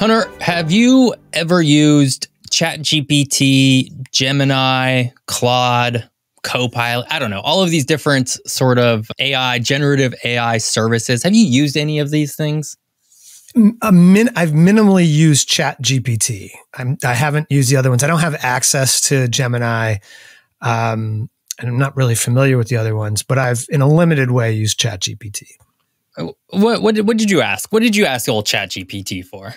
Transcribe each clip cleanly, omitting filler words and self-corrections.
Hunter, have you ever used ChatGPT, Gemini, Claude, Copilot? I don't know, all of these different sort of AI, generative AI services. Have you used any of these things? I've minimally used ChatGPT. I haven't used the other ones. I don't have access to Gemini, and I'm not really familiar with the other ones, but I've, in a limited way, used ChatGPT. What did you ask? What did you ask old ChatGPT for?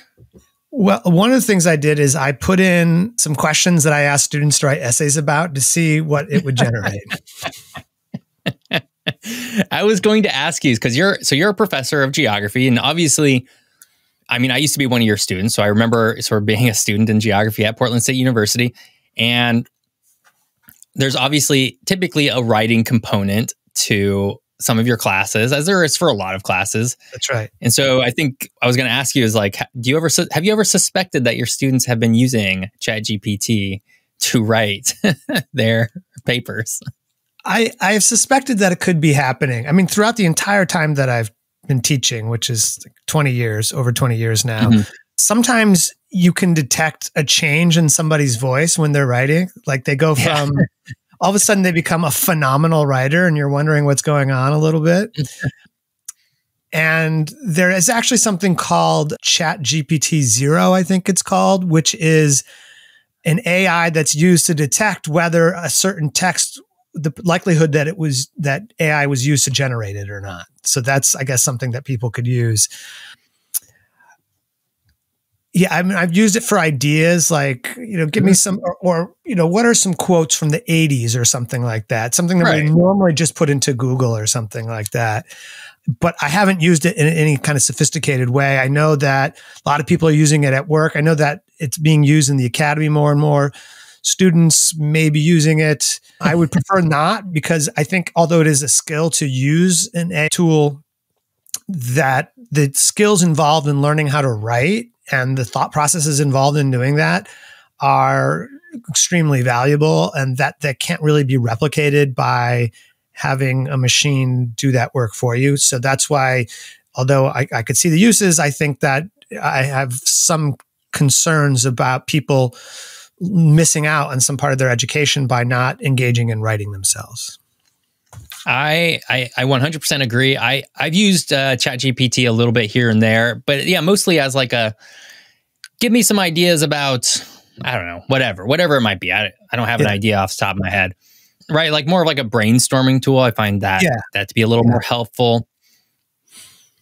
Well, one of the things I did is I put in some questions that I asked students to write essays about to see what it would generate. I was going to ask you, because you're a professor of geography, and obviously, I mean, I used to be one of your students, so I remember sort of being a student in geography at Portland State University, and there's obviously typically a writing component to some of your classes, as there is for a lot of classes. That's right. And so I think I was going to ask you is like, have you ever suspected that your students have been using ChatGPT to write their papers? I have suspected that it could be happening. I mean, throughout the entire time that I've been teaching, which is 20 years, over 20 years now, sometimes you can detect a change in somebody's voice when they're writing. Like they go from... all of a sudden they become a phenomenal writer and you're wondering what's going on a little bit. And there is actually something called ChatGPT 0, I think it's called, which is an AI that's used to detect whether a certain text, the likelihood that AI was used to generate it or not. So that's, I guess, something that people could use. Yeah, I mean, I've used it for ideas like, give me some, or what are some quotes from the 80s or something like that? Something that we normally just put into Google or something like that. But I haven't used it in any kind of sophisticated way. I know that a lot of people are using it at work. I know that it's being used in the academy more and more. Students may be using it. I would prefer not, because I think although it is a skill to use an AI tool, that the skills involved in learning how to write and the thought processes involved in doing that are extremely valuable, and that can't really be replicated by having a machine do that work for you. So that's why, although I could see the uses, I think that I have some concerns about people missing out on some part of their education by not engaging in writing themselves. I 100% agree. I've used ChatGPT a little bit here and there, but yeah, mostly as like give me some ideas about, I don't know, whatever it might be. I don't have an idea off the top of my head, right? Like more of like a brainstorming tool. I find that to be a little more helpful.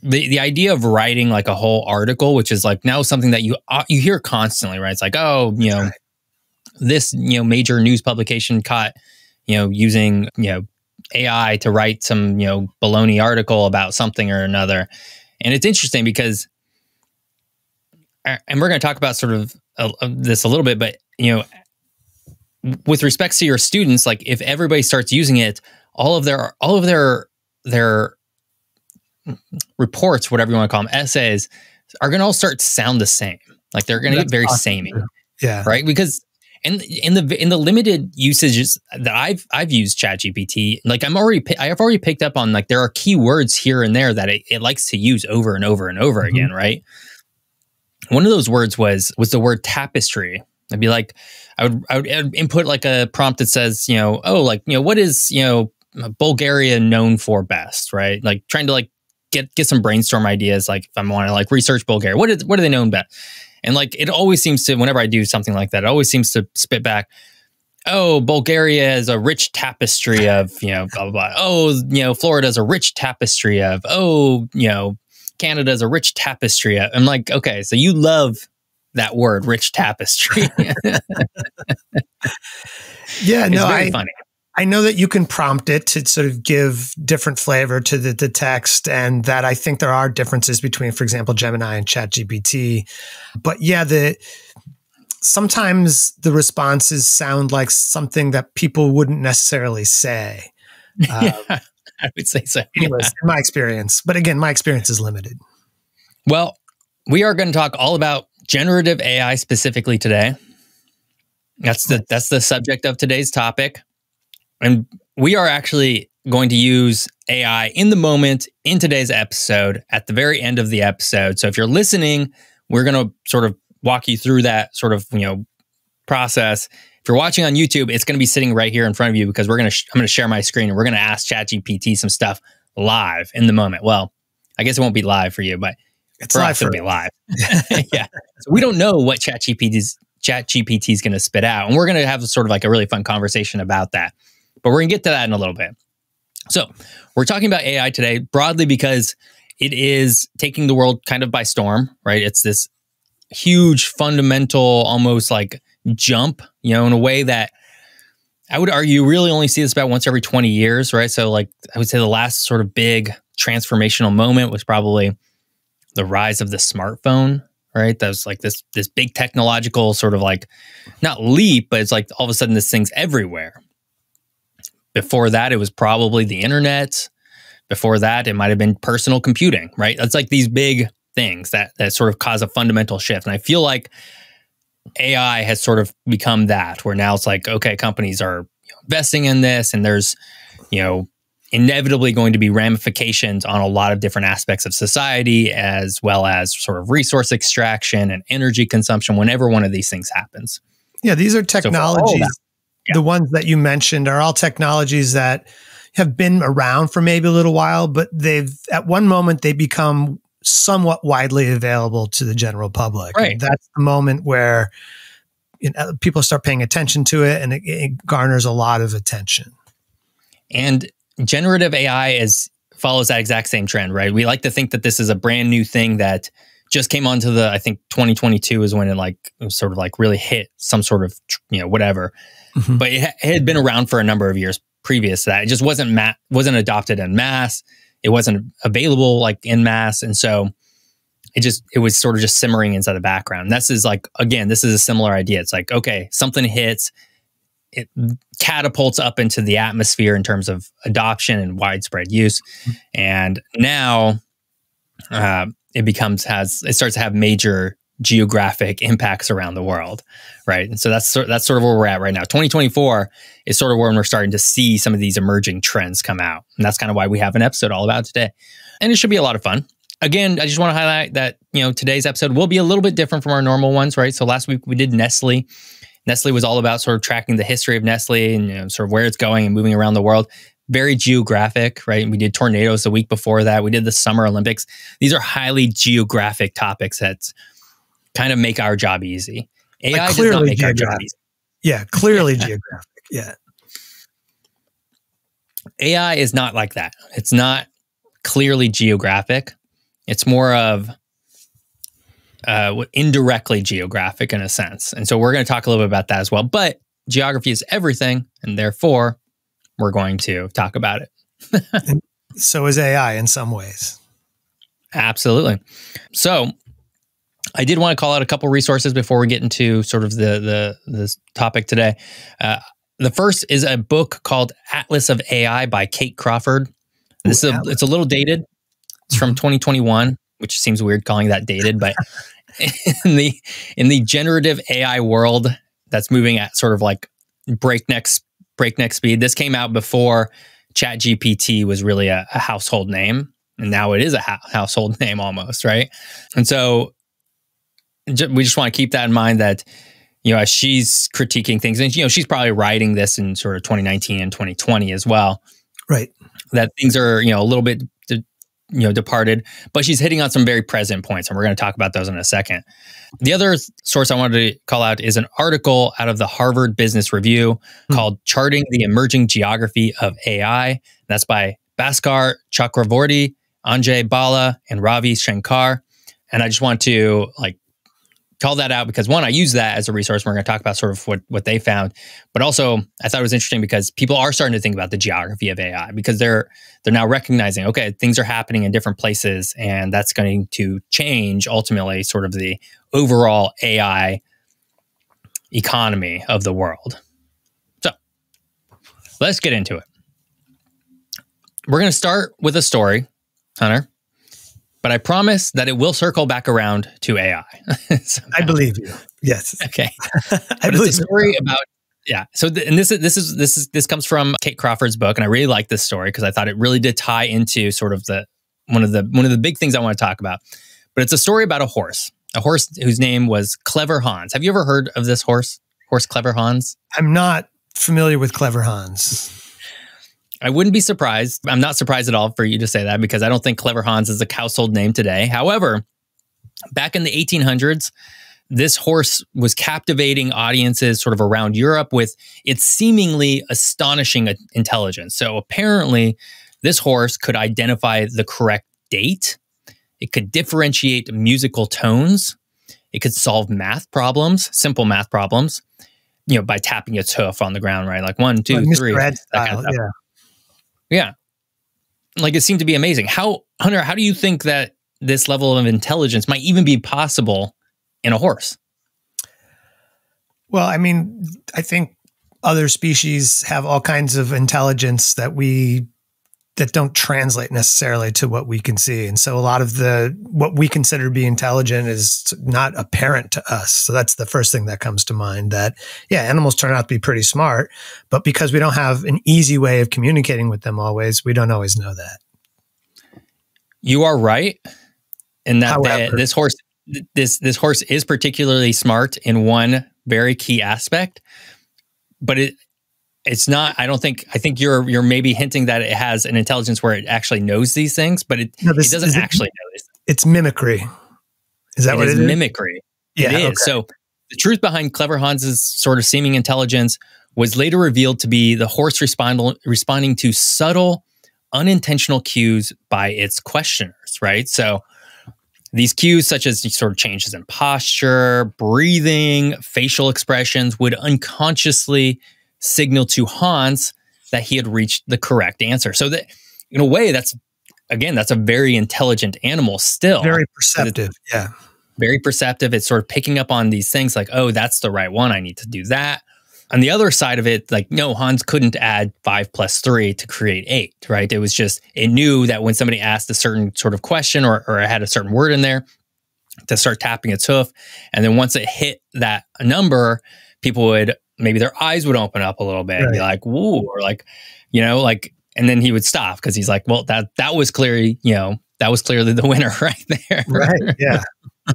The idea of writing like a whole article, which is like now something that you hear constantly, right? It's like, oh, this major news publication caught using AI to write some, baloney article about something or another. And it's interesting because, and we're going to talk about sort of this a little bit, but, with respect to your students, like if everybody starts using it, all of their reports, whatever you want to call them, essays, are going to all start to sound the same. Like they're going to get very samey. Yeah. Right. Because in the limited usages that I've used ChatGPT, like I have already picked up on, like, there are keywords here and there that it likes to use over and over and over again, right? One of those words was the word tapestry. I'd be like, I would input like a prompt that says, what is, Bulgaria known for best, right? Like trying to like get some brainstorm ideas. Like if I want to like research Bulgaria, what are they known best? And like, it always seems to, whenever I do something like that, it always seems to spit back, oh, Bulgaria is a rich tapestry of, blah, blah, blah. Oh, Florida is a rich tapestry of, Canada is a rich tapestry of. I'm like, okay, so you love that word, rich tapestry. Yeah, no, it's very funny. I know that you can prompt it to sort of give different flavor to the text, and that I think there are differences between, for example, Gemini and ChatGPT. But yeah, sometimes the responses sound like something that people wouldn't necessarily say. I would say so. Anyways, in my experience. But again, my experience is limited. Well, we are going to talk all about generative AI specifically today. That's the subject of today's topic. And we are actually going to use AI in the moment in today's episode at the very end of the episode. So if you're listening we're going to sort of walk you through that sort of, process. If you're watching on YouTube, it's going to be sitting right here in front of you because I'm going to share my screen and we're going to ask ChatGPT some stuff live in the moment. Well, I guess it won't be live for you, but it's live for it'll be live. Yeah. So we don't know what ChatGPT is going to spit out. And we're going to have sort of like a really fun conversation about that. But we're going to get to that in a little bit. So we're talking about AI today broadly because it is taking the world kind of by storm, right? It's this huge, fundamental, almost like jump, in a way that I would argue really only see this about once every 20 years, right? So like I would say the last sort of big transformational moment was probably the rise of the smartphone, right? That was like this big technological sort of like, not leap, but it's like all of a sudden this thing's everywhere. Before that, it was probably the internet. Before that, it might have been personal computing, right? It's like these big things that sort of cause a fundamental shift. And I feel like AI has sort of become that, where now it's like, okay, companies are investing in this and there's, inevitably going to be ramifications on a lot of different aspects of society, as well as sort of resource extraction and energy consumption whenever one of these things happens. Yeah, these are technologies. The ones that you mentioned are all technologies that have been around for maybe a little while, but at one moment they become somewhat widely available to the general public. Right. And that's the moment where people start paying attention to it, and it garners a lot of attention. And generative AI follows that exact same trend, right? We like to think that this is a brand new thing that just came onto I think 2022 is when it sort of like really hit some sort of, whatever. Mm-hmm. But it had been around for a number of years previous to that. It just wasn't adopted en masse. It wasn't available like en masse. And so it was sort of just simmering inside the background. This is a similar idea. It's like, okay, something hits, it catapults up into the atmosphere in terms of adoption and widespread use. And now it starts to have major geographic impacts around the world, right? And so that's sort of where we're at right now. 2024 is sort of where we're starting to see some of these emerging trends come out. And that's kind of why we have an episode all about today. And it should be a lot of fun. Again, I just want to highlight that, today's episode will be a little bit different from our normal ones, right? So last week we did Nestle. Nestle was all about sort of tracking the history of Nestle and sort of where it's going and moving around the world. Very geographic, right? We did tornadoes the week before that. We did the Summer Olympics. These are highly geographic topics that kind of make our job easy. AI does not make our job easy. Yeah, clearly geographic. Yeah. AI is not like that. It's not clearly geographic. It's more of indirectly geographic in a sense. And so we're going to talk a little bit about that as well. But geography is everything, and therefore we're going to talk about it. And so is AI in some ways. Absolutely. So I did want to call out a couple resources before we get into sort of the topic today. The first is a book called Atlas of AI by Kate Crawford. It's a little dated. It's from 2021, which seems weird calling that dated, but in the generative AI world that's moving at sort of like breakneck speed. This came out before ChatGPT was really a household name, and now it is a household name almost, right? And so we just want to keep that in mind that, as she's critiquing things, and, she's probably writing this in sort of 2019 and 2020 as well. Right. That things are, a little bit, departed, but she's hitting on some very present points. And we're going to talk about those in a second. The other source I wanted to call out is an article out of the Harvard Business Review called Charting the Emerging Geography of AI. That's by Bhaskar Chakravorty, Anjay Bala, and Ravi Shankar. And I just want to call that out because, one, I use that as a resource. We're going to talk about sort of what they found, but also I thought it was interesting because people are starting to think about the geography of AI because they're now recognizing, okay, things are happening in different places, and that's going to change ultimately sort of the overall AI economy of the world. So let's get into it. We're going to start with a story, Hunter. But I promise that it will circle back around to AI. I believe you. Yes. Okay. I believe it's a story about So this comes from Kate Crawford's book, and I really like this story because I thought it really did tie into sort of one of the big things I want to talk about. But it's a story about a horse. a horse whose name was Clever Hans. Have you ever heard of this horse? Horse Clever Hans? I'm not familiar with Clever Hans. I wouldn't be surprised. I'm not surprised at all for you to say that because I don't think Clever Hans is a household name today. However, back in the 1800s, this horse was captivating audiences sort of around Europe with its seemingly astonishing intelligence. So apparently, this horse could identify the correct date. It could differentiate musical tones. It could solve math problems, simple math problems, by tapping its hoof on the ground, right? Like 1, 2, 3. That kind of stuff. Yeah. Like it seemed to be amazing. Hunter, how do you think that this level of intelligence might even be possible in a horse? Well, I mean, I think other species have all kinds of intelligence that don't translate necessarily to what we can see. And so a lot of what we consider to be intelligent is not apparent to us. So that's the first thing that comes to mind, that, yeah, animals turn out to be pretty smart, but because we don't have an easy way of communicating with them always, we don't always know that. You are right in that However, this horse is particularly smart in one very key aspect, but it's not. I think you're maybe hinting that it has an intelligence where it actually knows these things, but it doesn't actually know this. It's mimicry. Is that what it is? Mimicry. Yeah, it is. Okay. So the truth behind Clever Hans's sort of seeming intelligence was later revealed to be the horse responding to subtle, unintentional cues by its questioners, right? So these cues, such as sort of changes in posture, breathing, facial expressions, would unconsciously signal to Hans that he had reached the correct answer. So that, in a way, that's a very intelligent animal still. Very perceptive, yeah. Very perceptive. It's sort of picking up on these things like, oh, that's the right one. I need to do that. On the other side of it, like, no, Hans couldn't add 5 + 3 to create 8, right? It was just, it knew that when somebody asked a certain sort of question or it had a certain word in there, to start tapping its hoof. And then once it hit that number, people would, maybe their eyes would open up a little bit and be like, woo, or like, and then he would stop because he's like, well, that was clearly, that was clearly the winner right there. Right, yeah.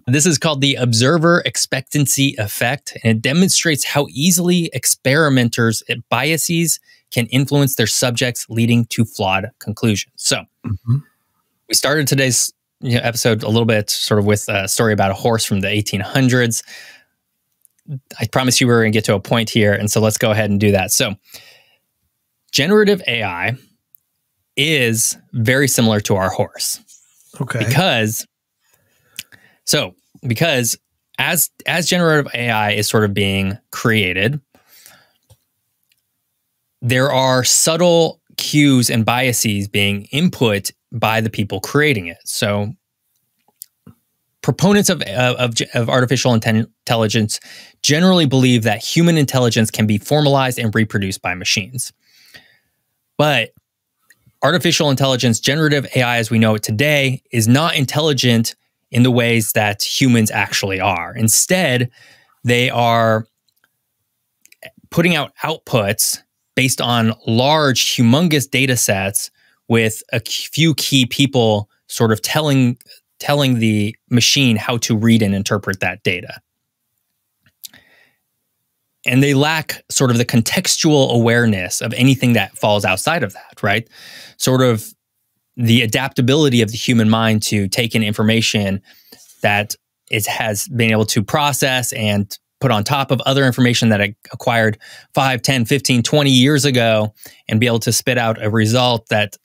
This is called the observer expectancy effect, and it demonstrates how easily experimenters' biases can influence their subjects, leading to flawed conclusions. So we started today's episode a little bit sort of with a story about a horse from the 1800s. I promised you we were going to get to a point here, and so let's go ahead and do that. So generative AI is very similar to our horse. Okay. Because as generative AI is sort of being created, there are subtle cues and biases being input by the people creating it. So proponents of artificial intelligence generally believe that human intelligence can be formalized and reproduced by machines. But artificial intelligence, generative AI as we know it today, is not intelligent in the ways that humans actually are. Instead, they are putting out outputs based on large, humongous data sets with a few key people sort of telling the machine how to read and interpret that data. And they lack sort of the contextual awareness of anything that falls outside of that, right? Sort of the adaptability of the human mind to take in information that it has been able to process and put on top of other information that it acquired 5, 10, 15, 20 years ago, and be able to spit out a result that,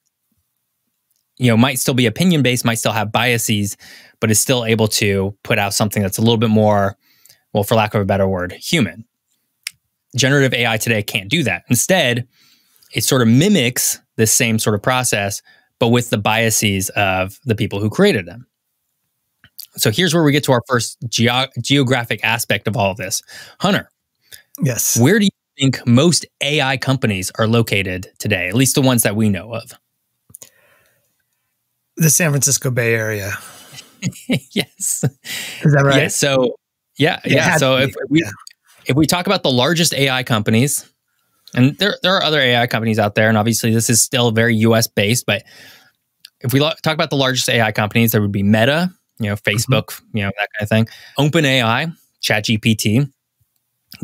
might still be opinion-based, might still have biases, but is still able to put out something that's a little bit more, well, for lack of a better word, human. Generative AI today can't do that. Instead, it sort of mimics the same sort of process, but with the biases of the people who created them. So here's where we get to our first geographic aspect of all of this. Hunter. Yes. Where do you think most AI companies are located today, at least the ones that we know of? The San Francisco Bay Area. Yes. Is that right? Yes. So, yeah. So if we talk about the largest AI companies, and there are other AI companies out there, and obviously this is still very US based, but if we talk about the largest AI companies, there would be Meta, Facebook, that kind of thing. OpenAI, ChatGPT,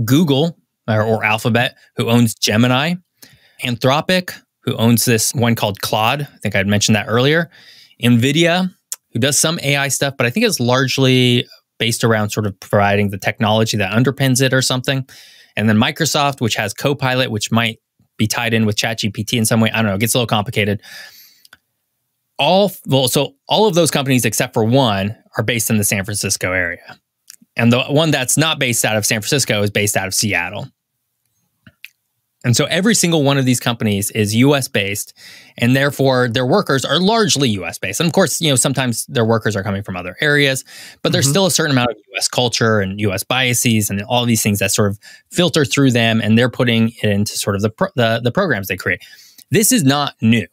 Google or Alphabet, who owns Gemini, Anthropic, who owns this one called Claude. I think I'd mentioned that earlier. NVIDIA, who does some AI stuff, but I think it's largely based around sort of providing the technology that underpins it or something. And then Microsoft, which has Copilot, which might be tied in with ChatGPT in some way. I don't know. It gets a little complicated. So all of those companies, except for one, are based in the San Francisco area. And the one that's not based out of San Francisco is based out of Seattle. And so every single one of these companies is US based, and therefore their workers are largely US based. And of course, sometimes their workers are coming from other areas, but there's still a certain amount of US culture and US biases and all these things that sort of filter through them, and they're putting it into sort of the programs they create. This is not new.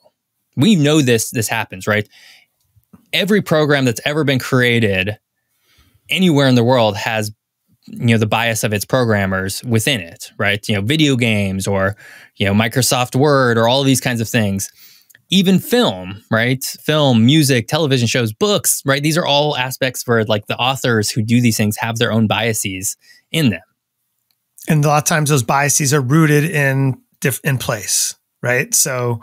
We know this happens, right? Every program that's ever been created anywhere in the world has the bias of its programmers within it, right? Video games or, Microsoft Word or all of these kinds of things. Even film, right? Film, music, television shows, books, right? These are all aspects where like the authors who do these things have their own biases in them. And a lot of times those biases are rooted in place, right? So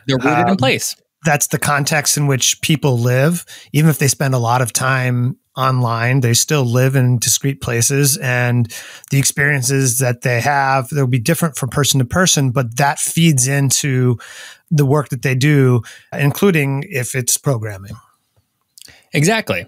they're rooted in place. That's the context in which people live. Even if they spend a lot of time online, they still live in discrete places, and the experiences that they have, they'll be different from person to person, but that feeds into the work that they do, including if it's programming. Exactly.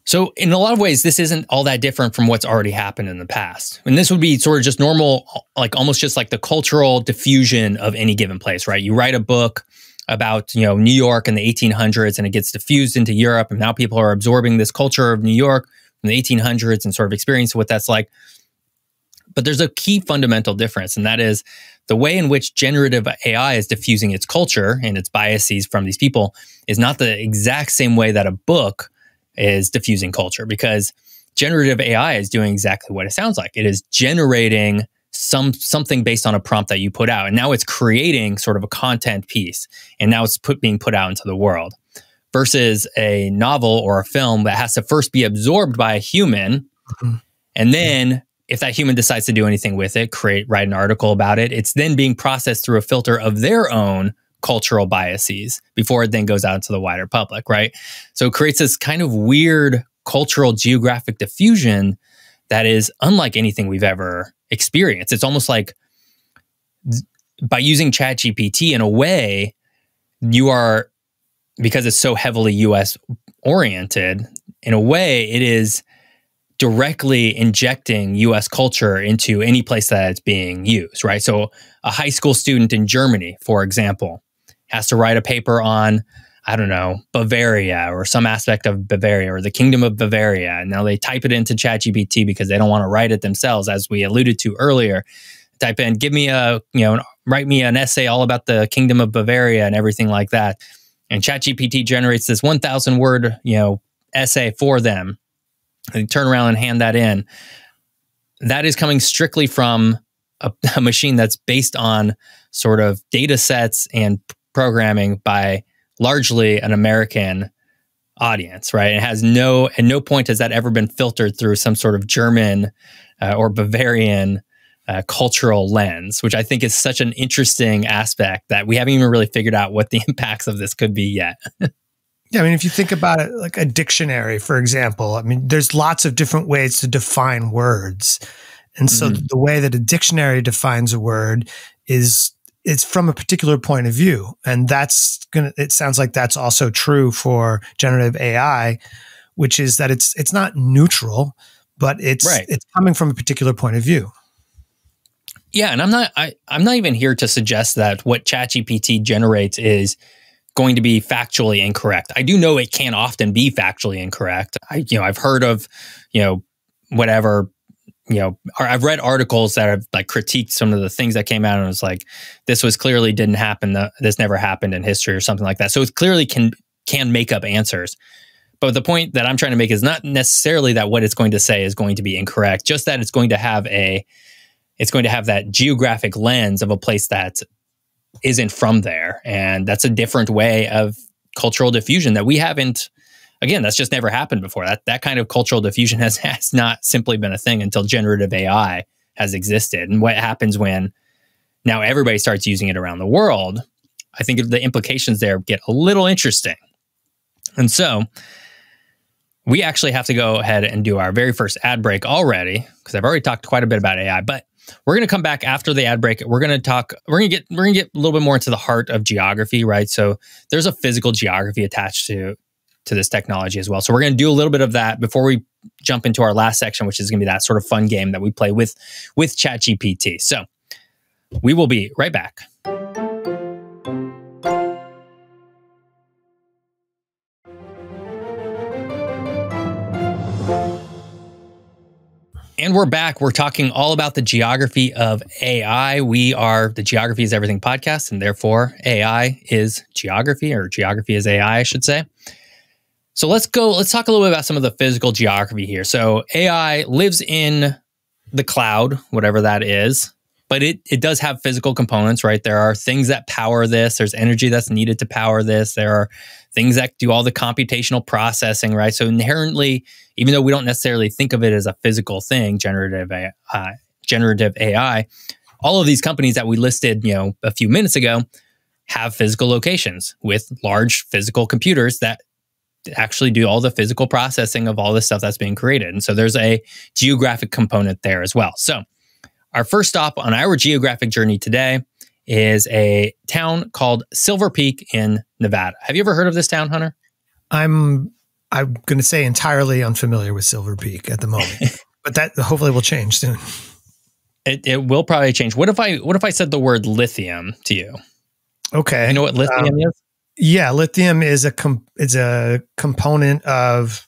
So in a lot of ways, this isn't all that different from what's already happened in the past. And this would be sort of just normal, like almost just like the cultural diffusion of any given place, right? You write a book about, New York in the 1800s, and it gets diffused into Europe. And now people are absorbing this culture of New York in the 1800s and sort of experiencing what that's like. But there's a key fundamental difference, and that is the way in which generative AI is diffusing its culture and its biases from these people is not the exact same way that a book is diffusing culture, because generative AI is doing exactly what it sounds like. It is generating something based on a prompt that you put out. And now it's creating sort of a content piece. And now it's being put out into the world. Versus a novel or a film that has to first be absorbed by a human. And then if that human decides to do anything with it, write an article about it, it's then being processed through a filter of their own cultural biases before it then goes out into the wider public, right? So it creates this kind of weird cultural geographic diffusion that is unlike anything we've ever experienced. It's almost like by using ChatGPT in a way, you are, because it's so heavily US oriented, in a way it is directly injecting US culture into any place that it's being used, right? So a high school student in Germany, for example, has to write a paper on, I don't know, Bavaria or some aspect of Bavaria or the Kingdom of Bavaria. And now they type it into ChatGPT because they don't want to write it themselves, as we alluded to earlier. Type in, write me an essay all about the Kingdom of Bavaria and everything like that. And ChatGPT generates this 1,000 word, essay for them. And they turn around and hand that in. That is coming strictly from a machine that's based on sort of data sets and programming by largely an American audience, right? It has at no point has that ever been filtered through some sort of German or Bavarian cultural lens, which I think is such an interesting aspect that we haven't even really figured out what the impacts of this could be yet. Yeah, I mean, if you think about it, like a dictionary, for example, I mean, there's lots of different ways to define words. And so the way that a dictionary defines a word is it's from a particular point of view. And it sounds like that's also true for generative AI, which is that it's not neutral, but it's coming from a particular point of view. Yeah, and I'm not even here to suggest that what ChatGPT generates is going to be factually incorrect. I do know it can often be factually incorrect. I've heard of, whatever, I've read articles that have like critiqued some of the things that came out and it was like, this was clearly didn't happen. This never happened in history or something like that. So it clearly can make up answers. But the point that I'm trying to make is not necessarily that what it's going to say is going to be incorrect, just that it's going to have that geographic lens of a place that isn't from there. And that's a different way of cultural diffusion that we haven't again, that's just never happened before. That kind of cultural diffusion has not simply been a thing until generative AI has existed. And what happens when now everybody starts using it around the world, I think the implications there get a little interesting. And so we actually have to go ahead and do our very first ad break already, because I've already talked quite a bit about AI, but we're going to come back after the ad break. We're going to get a little bit more into the heart of geography, right? So there's a physical geography attached to this technology as well. So we're going to do a little bit of that before we jump into our last section, which is going to be that sort of fun game that we play with ChatGPT. So we will be right back. And we're back. We're talking all about the geography of AI. We are the Geography is Everything podcast, and therefore AI is geography, or geography is AI, I should say. So let's talk a little bit about some of the physical geography here. So AI lives in the cloud, whatever that is, but it does have physical components, right? There are things that power this. There's energy that's needed to power this. There are things that do all the computational processing, right? So inherently, even though we don't necessarily think of it as a physical thing, generative AI, all of these companies that we listed, a few minutes ago have physical locations with large physical computers that actually do all the physical processing of all the stuff that's being created. And so there's a geographic component there as well. So our first stop on our geographic journey today is a town called Silver Peak in Nevada. Have you ever heard of this town, Hunter? I'm going to say entirely unfamiliar with Silver Peak at the moment, but that hopefully will change soon. It will probably change. What if I said the word lithium to you? Okay. You know what lithium is? Yeah, lithium is a component of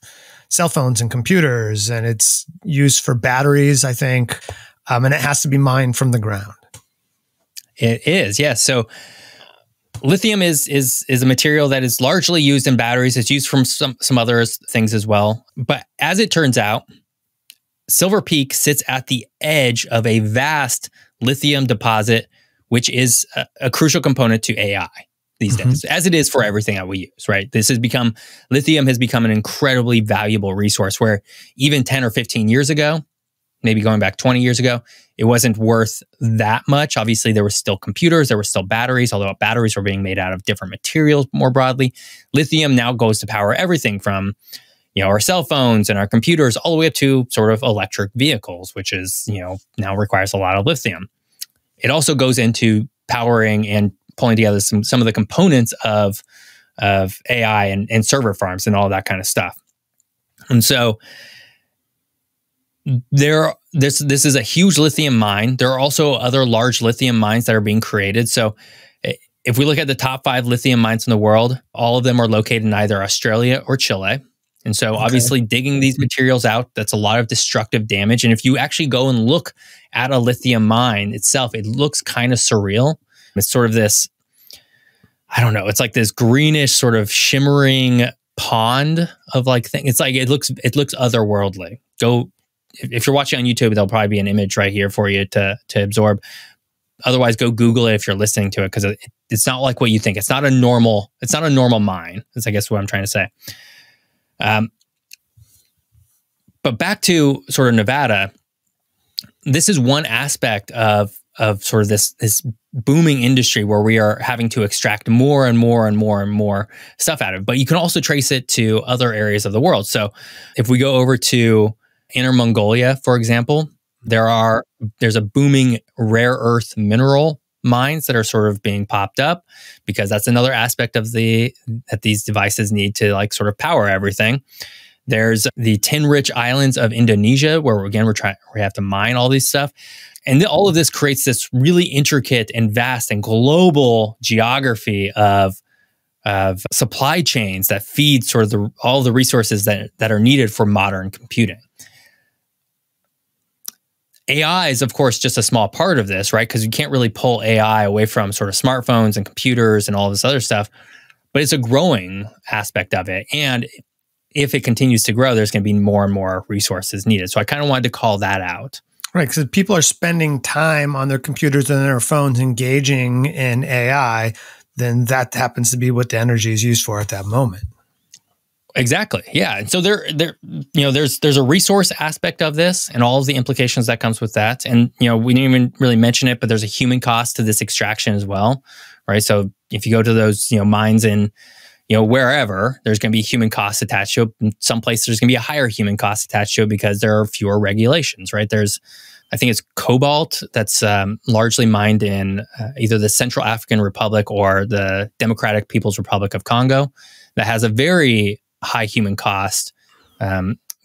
cell phones and computers, and it's used for batteries, I think, and it has to be mined from the ground. It is, yes. So lithium is a material that is largely used in batteries. It's used from some other things as well. But as it turns out, Silver Peak sits at the edge of a vast lithium deposit, which is a crucial component to AI these days, as it is for everything that we use, right? Lithium has become an incredibly valuable resource where even 10 or 15 years ago, maybe going back 20 years ago, it wasn't worth that much. Obviously, there were still computers, there were still batteries, although batteries were being made out of different materials more broadly. Lithium now goes to power everything from, our cell phones and our computers all the way up to sort of electric vehicles, which is, now requires a lot of lithium. It also goes into powering and pulling together some of the components of AI and server farms and all that kind of stuff. And so this is a huge lithium mine. There are also other large lithium mines that are being created. So if we look at the top 5 lithium mines in the world, all of them are located in either Australia or Chile. And so obviously digging these materials out, that's a lot of destructive damage. And if you actually go and look at a lithium mine itself, it looks kind of surreal. It's sort of this, I don't know, it's like this greenish sort of shimmering pond of thing. It's like, it looks otherworldly. If you're watching on YouTube, there'll probably be an image right here for you to absorb. Otherwise, go Google it if you're listening to it, because it's not like what you think. It's not a normal mine. That's, I guess, what I'm trying to say. But back to sort of Nevada, this is one aspect of sort of this booming industry where we are having to extract more and more and more and more stuff out of it. But you can also trace it to other areas of the world. So if we go over to Inner Mongolia, for example, there's a booming rare earth mineral mines that are sort of being popped up, because that's another aspect of that these devices need to sort of power everything. There's the tin-rich islands of Indonesia, where we have to mine all these stuff. And all of this creates this really intricate and vast and global geography of supply chains that feed sort of all the resources that are needed for modern computing. AI is, of course, just a small part of this, right? Because you can't really pull AI away from sort of smartphones and computers and all this other stuff, but it's a growing aspect of it. And if it continues to grow, there's going to be more and more resources needed. So I kind of wanted to call that out. Right, because people are spending time on their computers and their phones engaging in AI, then that happens to be what the energy is used for at that moment. Exactly. Yeah. And so there's a resource aspect of this and all of the implications that comes with that. And, we didn't even really mention it, but there's a human cost to this extraction as well. Right. So if you go to those, mines in, wherever, there's going to be human costs attached to it. In some places, there's going to be a higher human cost attached to it because there are fewer regulations, right? I think it's cobalt that's largely mined in either the Central African Republic or the Democratic People's Republic of Congo that has a very high human cost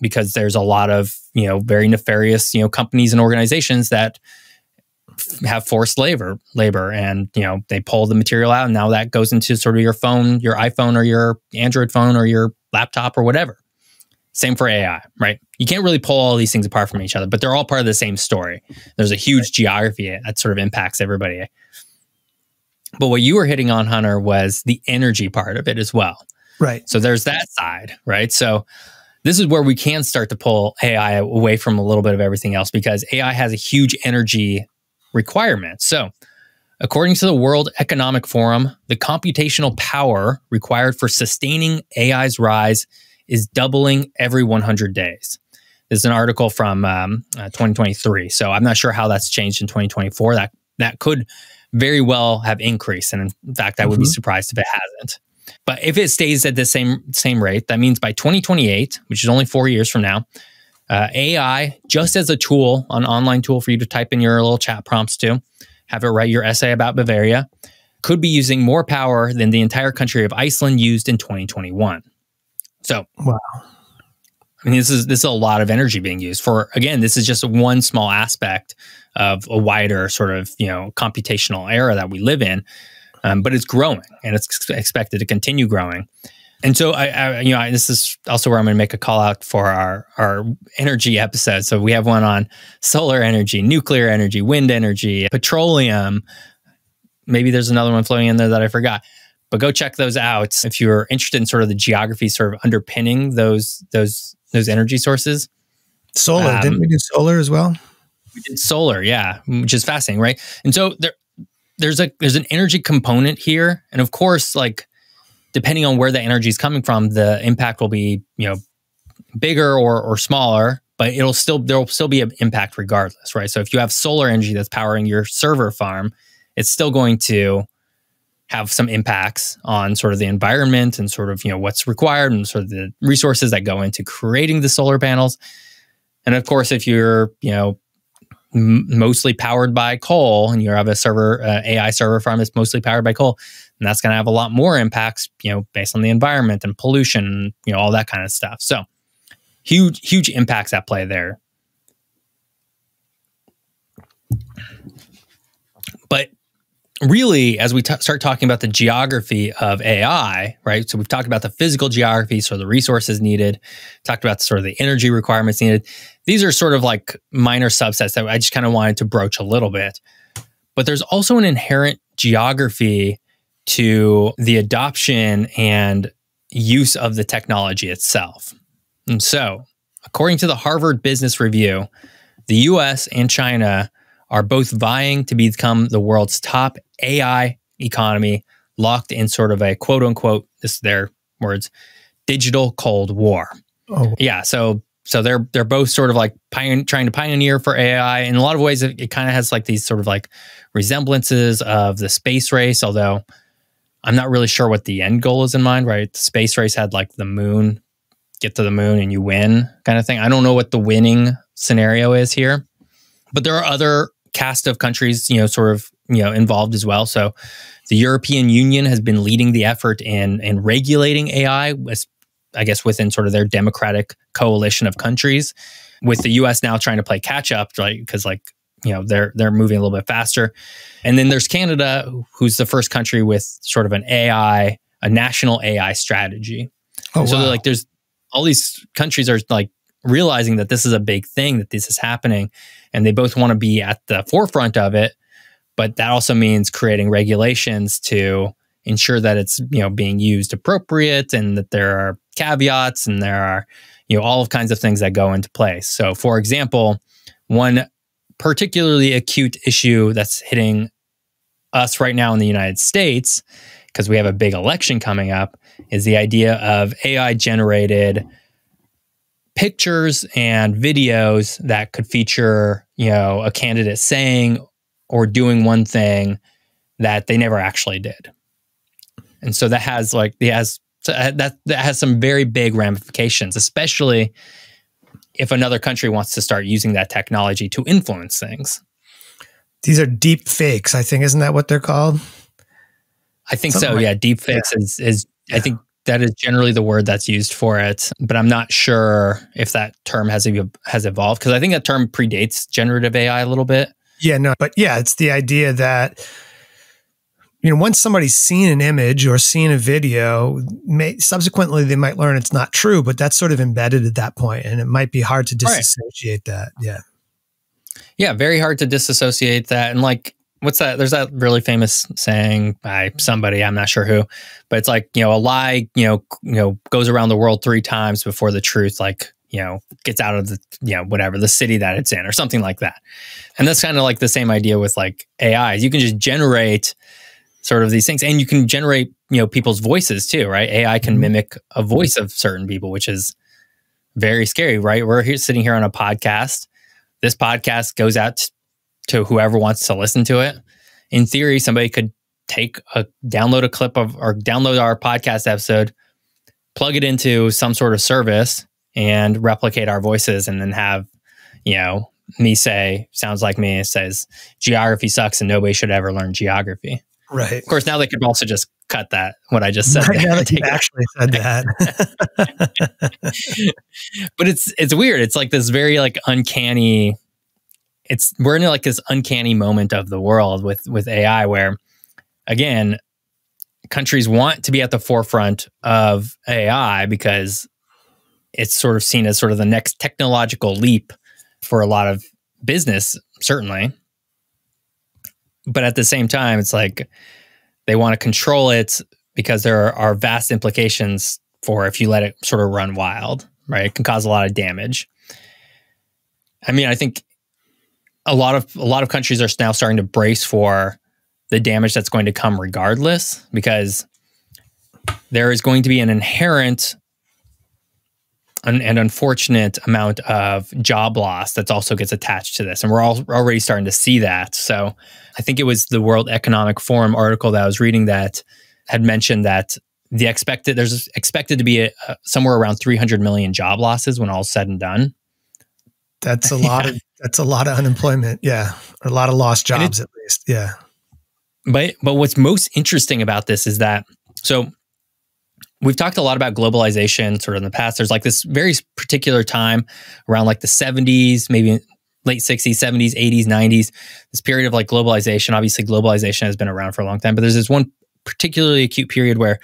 because there's a lot of, very nefarious, companies and organizations that have forced labor and, they pull the material out and now that goes into sort of your phone, your iPhone or your Android phone or your laptop or whatever. Same for AI, right? You can't really pull all these things apart from each other, but they're all part of the same story. There's a huge geography that sort of impacts everybody. But what you were hitting on, Hunter, was the energy part of it as well. Right. So there's that side, right? So this is where we can start to pull AI away from a little bit of everything else because AI has a huge energy requirement. So according to the World Economic Forum, the computational power required for sustaining AI's rise is doubling every 100 days. This is an article from 2023. So I'm not sure how that's changed in 2024. That could very well have increased. And in fact, I would be surprised if it hasn't. But if it stays at the same rate, that means by 2028, which is only 4 years from now, AI, just as a tool, an online tool for you to type in your little chat prompts to, have it write your essay about Bavaria, could be using more power than the entire country of Iceland used in 2021. So, wow. I mean, this is a lot of energy being used for, again, this is just one small aspect of a wider sort of, computational era that we live in. But it's growing and it's expected to continue growing. And so this is also where I'm going to make a call out for our energy episode. So we have one on solar energy, nuclear energy, wind energy, petroleum. Maybe there's another one floating in there that I forgot. But go check those out if you're interested in sort of the geography sort of underpinning those energy sources. Solar, didn't we do solar as well? We did solar, yeah, which is fascinating, right? And so there's an energy component here, and of course, like depending on where the energy is coming from, the impact will be bigger or smaller, but there'll still be an impact regardless, right? So if you have solar energy that's powering your server farm, it's still going to have some impacts on sort of the environment and sort of, what's required and sort of the resources that go into creating the solar panels. And of course, if you're, mostly powered by coal and you have a AI server farm that's mostly powered by coal, and that's going to have a lot more impacts, based on the environment and pollution, all that kind of stuff. So huge impacts at play there. But really, as we start talking about the geography of AI, right? So we've talked about the physical geography, so the resources needed, talked about sort of the energy requirements needed. These are sort of like minor subsets that I just kind of wanted to broach a little bit. But there's also an inherent geography to the adoption and use of the technology itself. And so, according to the Harvard Business Review, the US and China are both vying to become the world's top AI economy, locked in sort of a quote unquote, this is their words, digital Cold War. Oh, yeah. So they're both sort of like trying to pioneer for AI. In a lot of ways, it kind of has like these sort of like resemblances of the space race, although I'm not really sure what the end goal is in mind, right? The space race had like the moon, get to the moon and you win kind of thing. I don't know what the winning scenario is here, but there are other cast of countries, sort of, involved as well. So the European Union has been leading the effort in regulating AI, I guess within sort of their democratic coalition of countries, with the US now trying to play catch up, right? Because they're moving a little bit faster. And then there's Canada, who's the first country with sort of a national AI strategy. Oh, so wow. There's all these countries are like realizing that this is a big thing, that this is happening, and they both want to be at the forefront of it. But that also means creating regulations to ensure that it's, being used appropriate, and that there are caveats and there are, all kinds of things that go into place. So for example, one particularly acute issue that's hitting us right now in the United States, because we have a big election coming up, is the idea of AI generated pictures and videos that could feature, a candidate saying or doing one thing that they never actually did. And so that has some very big ramifications, especially if another country wants to start using that technology to influence things. These are deep fakes, I think. Isn't that what they're called? I think so. Yeah. Deep fakes is I think that is generally the word that's used for it, but I'm not sure if that term has evolved, because I think that term predates generative AI a little bit. Yeah, no, but yeah, it's the idea that, once somebody's seen an image or seen a video, subsequently they might learn it's not true, but that's sort of embedded at that point, and it might be hard to disassociate that. Yeah. Yeah, very hard to disassociate that. And like, what's that? There's that really famous saying by somebody, I'm not sure who, but it's like, a lie, goes around the world 3 times before the truth, gets out of the, whatever, the city that it's in or something like that. And that's kind of like the same idea with like AIs. You can just generate sort of these things, and you can generate, people's voices too, right? AI can mimic a voice of certain people, which is very scary, right? We're sitting here on a podcast. This podcast goes out to whoever wants to listen to it. In theory, somebody could download a clip of, or download our podcast episode, plug it into some sort of service and replicate our voices, and then have, me say, sounds like me, it says geography sucks and nobody should ever learn geography. Right. Of course, now they could also just cut that, what I just said. Now that you actually said that. But it's weird. It's like this very like uncanny, we're in like this uncanny moment of the world with AI where, again, countries want to be at the forefront of AI because it's sort of seen as sort of the next technological leap for a lot of business, certainly. But at the same time, it's like they want to control it because there are vast implications for if you let it sort of run wild, right? It can cause a lot of damage. I mean, I think a lot of countries are now starting to brace for the damage that's going to come regardless, because there is going to be an inherent and unfortunate amount of job loss that also gets attached to this. And we're already starting to see that. So I think it was the World Economic Forum article that I was reading that had mentioned that there's expected to be somewhere around 300 million job losses when all's said and done. That's a lot that's a lot of unemployment. Yeah. Or a lot of lost jobs at least. Yeah. But what's most interesting about this is that, so we've talked a lot about globalization sort of in the past. There's like this very particular time around like the 70s, maybe late 60s, 70s, 80s, 90s, this period of like globalization. Obviously, globalization has been around for a long time, but there's this one particularly acute period where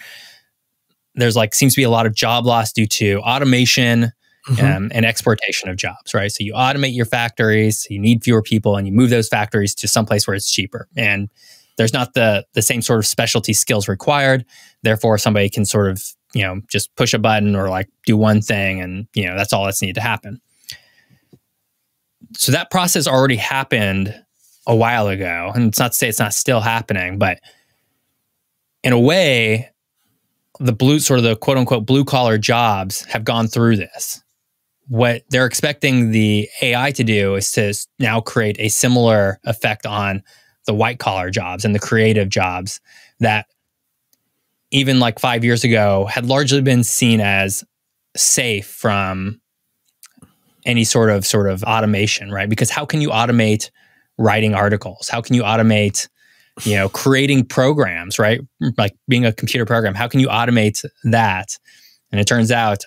there's like seems to be a lot of job loss due to automation and exportation of jobs, right? So you automate your factories, you need fewer people, and you move those factories to someplace where it's cheaper. And there's not the same sort of specialty skills required. Therefore, somebody can sort of, just push a button or like do one thing, and, that's all that's needed to happen. So that process already happened a while ago. And it's not to say it's not still happening, but in a way, the quote unquote blue collar jobs have gone through this. What they're expecting the AI to do is to now create a similar effect on the white collar jobs and the creative jobs that even like 5 years ago had largely been seen as safe from any sort of automation, right? Because how can you automate writing articles? How can you automate, creating programs, right? Like being a computer program, how can you automate that? And it turns out,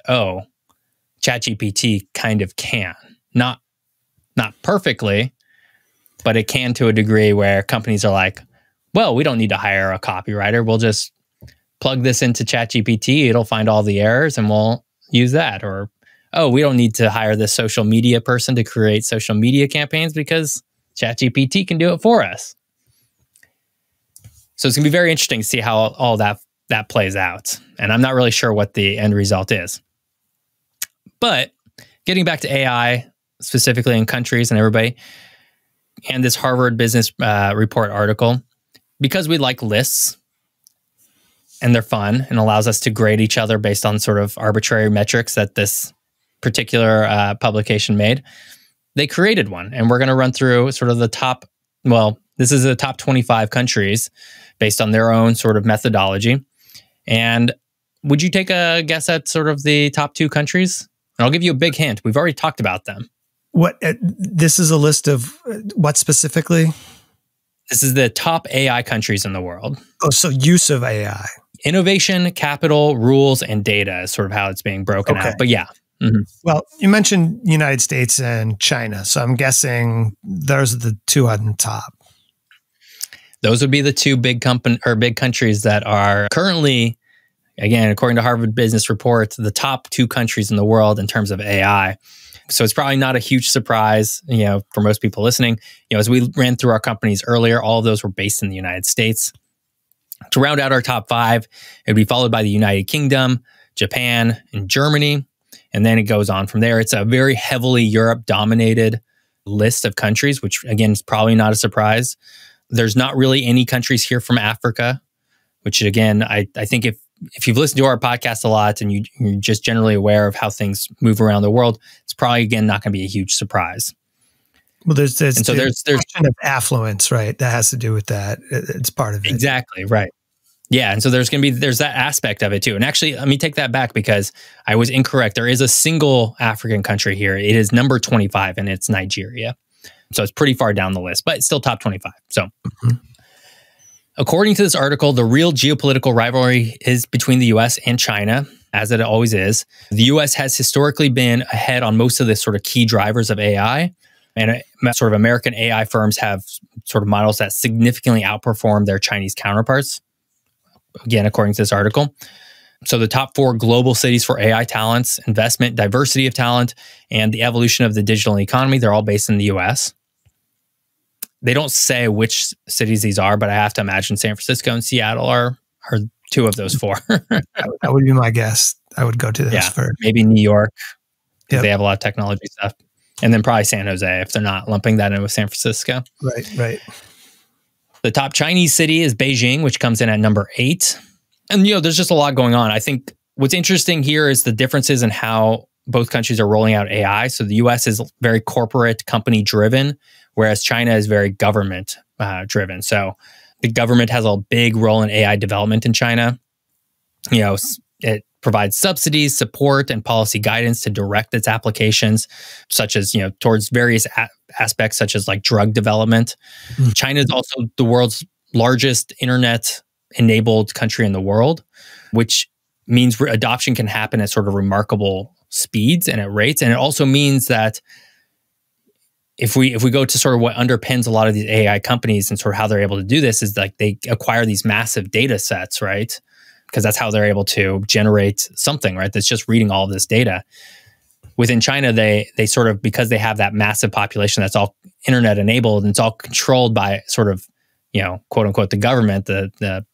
ChatGPT kind of can. Not perfectly, but it can to a degree where companies are like, well, we don't need to hire a copywriter. We'll just plug this into ChatGPT. It'll find all the errors and we'll use that. Or, we don't need to hire this social media person to create social media campaigns because ChatGPT can do it for us. So it's going to be very interesting to see how all that plays out. And I'm not really sure what the end result is. But getting back to AI, specifically in countries and everybody, and this Harvard Business Report article, because we like lists, and they're fun and allows us to grade each other based on sort of arbitrary metrics that this particular publication made. They created one, and we're going to run through sort of the top, well, this is the top 25 countries based on their own sort of methodology. And would you take a guess at sort of the top 2 countries? And I'll give you a big hint. We've already talked about them. What? This is a list of what specifically? This is the top AI countries in the world. Oh, so use of AI. Innovation, capital, rules, and data is sort of how it's being broken out. But yeah. Mm-hmm. Well, you mentioned United States and China, so I'm guessing those are the 2 on the top. Those would be the 2 big countries that are currently, again, according to Harvard Business Report, the top 2 countries in the world in terms of AI. So it's probably not a huge surprise, for most people listening. As we ran through our companies earlier, all of those were based in the United States. To round out our top 5, it would be followed by the United Kingdom, Japan, and Germany. And then it goes on from there. It's a very heavily Europe-dominated list of countries, which, again, is probably not a surprise. There's not really any countries here from Africa, which, again, I think if you've listened to our podcast a lot and you're just generally aware of how things move around the world, it's probably, again, not going to be a huge surprise. Well, there's question of affluence, right? That has to do with that. It's part of it. Exactly, right. Yeah, and so there's that aspect of it too. And actually, let me take that back because I was incorrect. There is a single African country here. It is number 25, and it's Nigeria. So it's pretty far down the list, but it's still top 25. So according to this article, the real geopolitical rivalry is between the US and China, as it always is. The US has historically been ahead on most of the sort of key drivers of AI. And sort of American AI firms have sort of models that significantly outperform their Chinese counterparts. Again, according to this article. So the top 4 global cities for AI talents, investment, diversity of talent, and the evolution of the digital economy, they're all based in the US. They don't say which cities these are, but I have to imagine San Francisco and Seattle are 2 of those 4. That would be my guess. I would go to those first. Maybe New York, because they have a lot of technology stuff. And then probably San Jose, if they're not lumping that in with San Francisco. Right. The top Chinese city is Beijing, which comes in at number 8. And, there's just a lot going on. I think what's interesting here is the differences in how both countries are rolling out AI. So the US is very corporate, company driven, whereas China is very government driven. So the government has a big role in AI development in China. It provides subsidies, support, and policy guidance to direct its applications, such as, towards various aspects, such as like drug development. China is also the world's largest internet-enabled country in the world, which means adoption can happen at sort of remarkable speeds and at rates. And it also means that if we go to sort of what underpins a lot of these AI companies and sort of how they're able to do this is like they acquire these massive data sets, right? Because that's how they're able to generate something, right? That's just reading all of this data. Within China, they sort of, because they have that massive population that's all internet enabled and it's all controlled by sort of, quote unquote, the government, the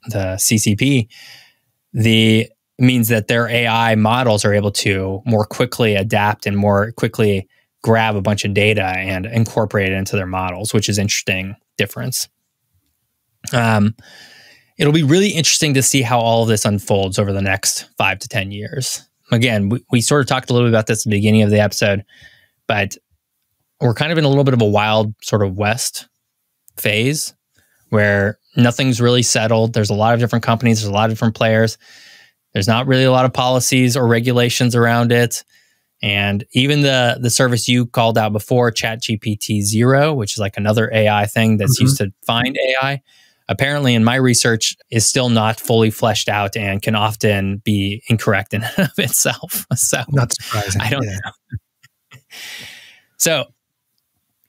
CCP, means that their AI models are able to more quickly adapt and more quickly grab a bunch of data and incorporate it into their models, which is an interesting difference. It'll be really interesting to see how all of this unfolds over the next 5 to 10 years. Again, we sort of talked a little bit about this at the beginning of the episode, but we're kind of in a little bit of a wild sort of West phase where nothing's really settled. There's a lot of different companies. There's a lot of different players. There's not really a lot of policies or regulations around it. And even the service you called out before, ChatGPT 0, which is like another AI thing that's used to find AI, apparently in my research is still not fully fleshed out and can often be incorrect in and of itself. So not surprising. I don't know. So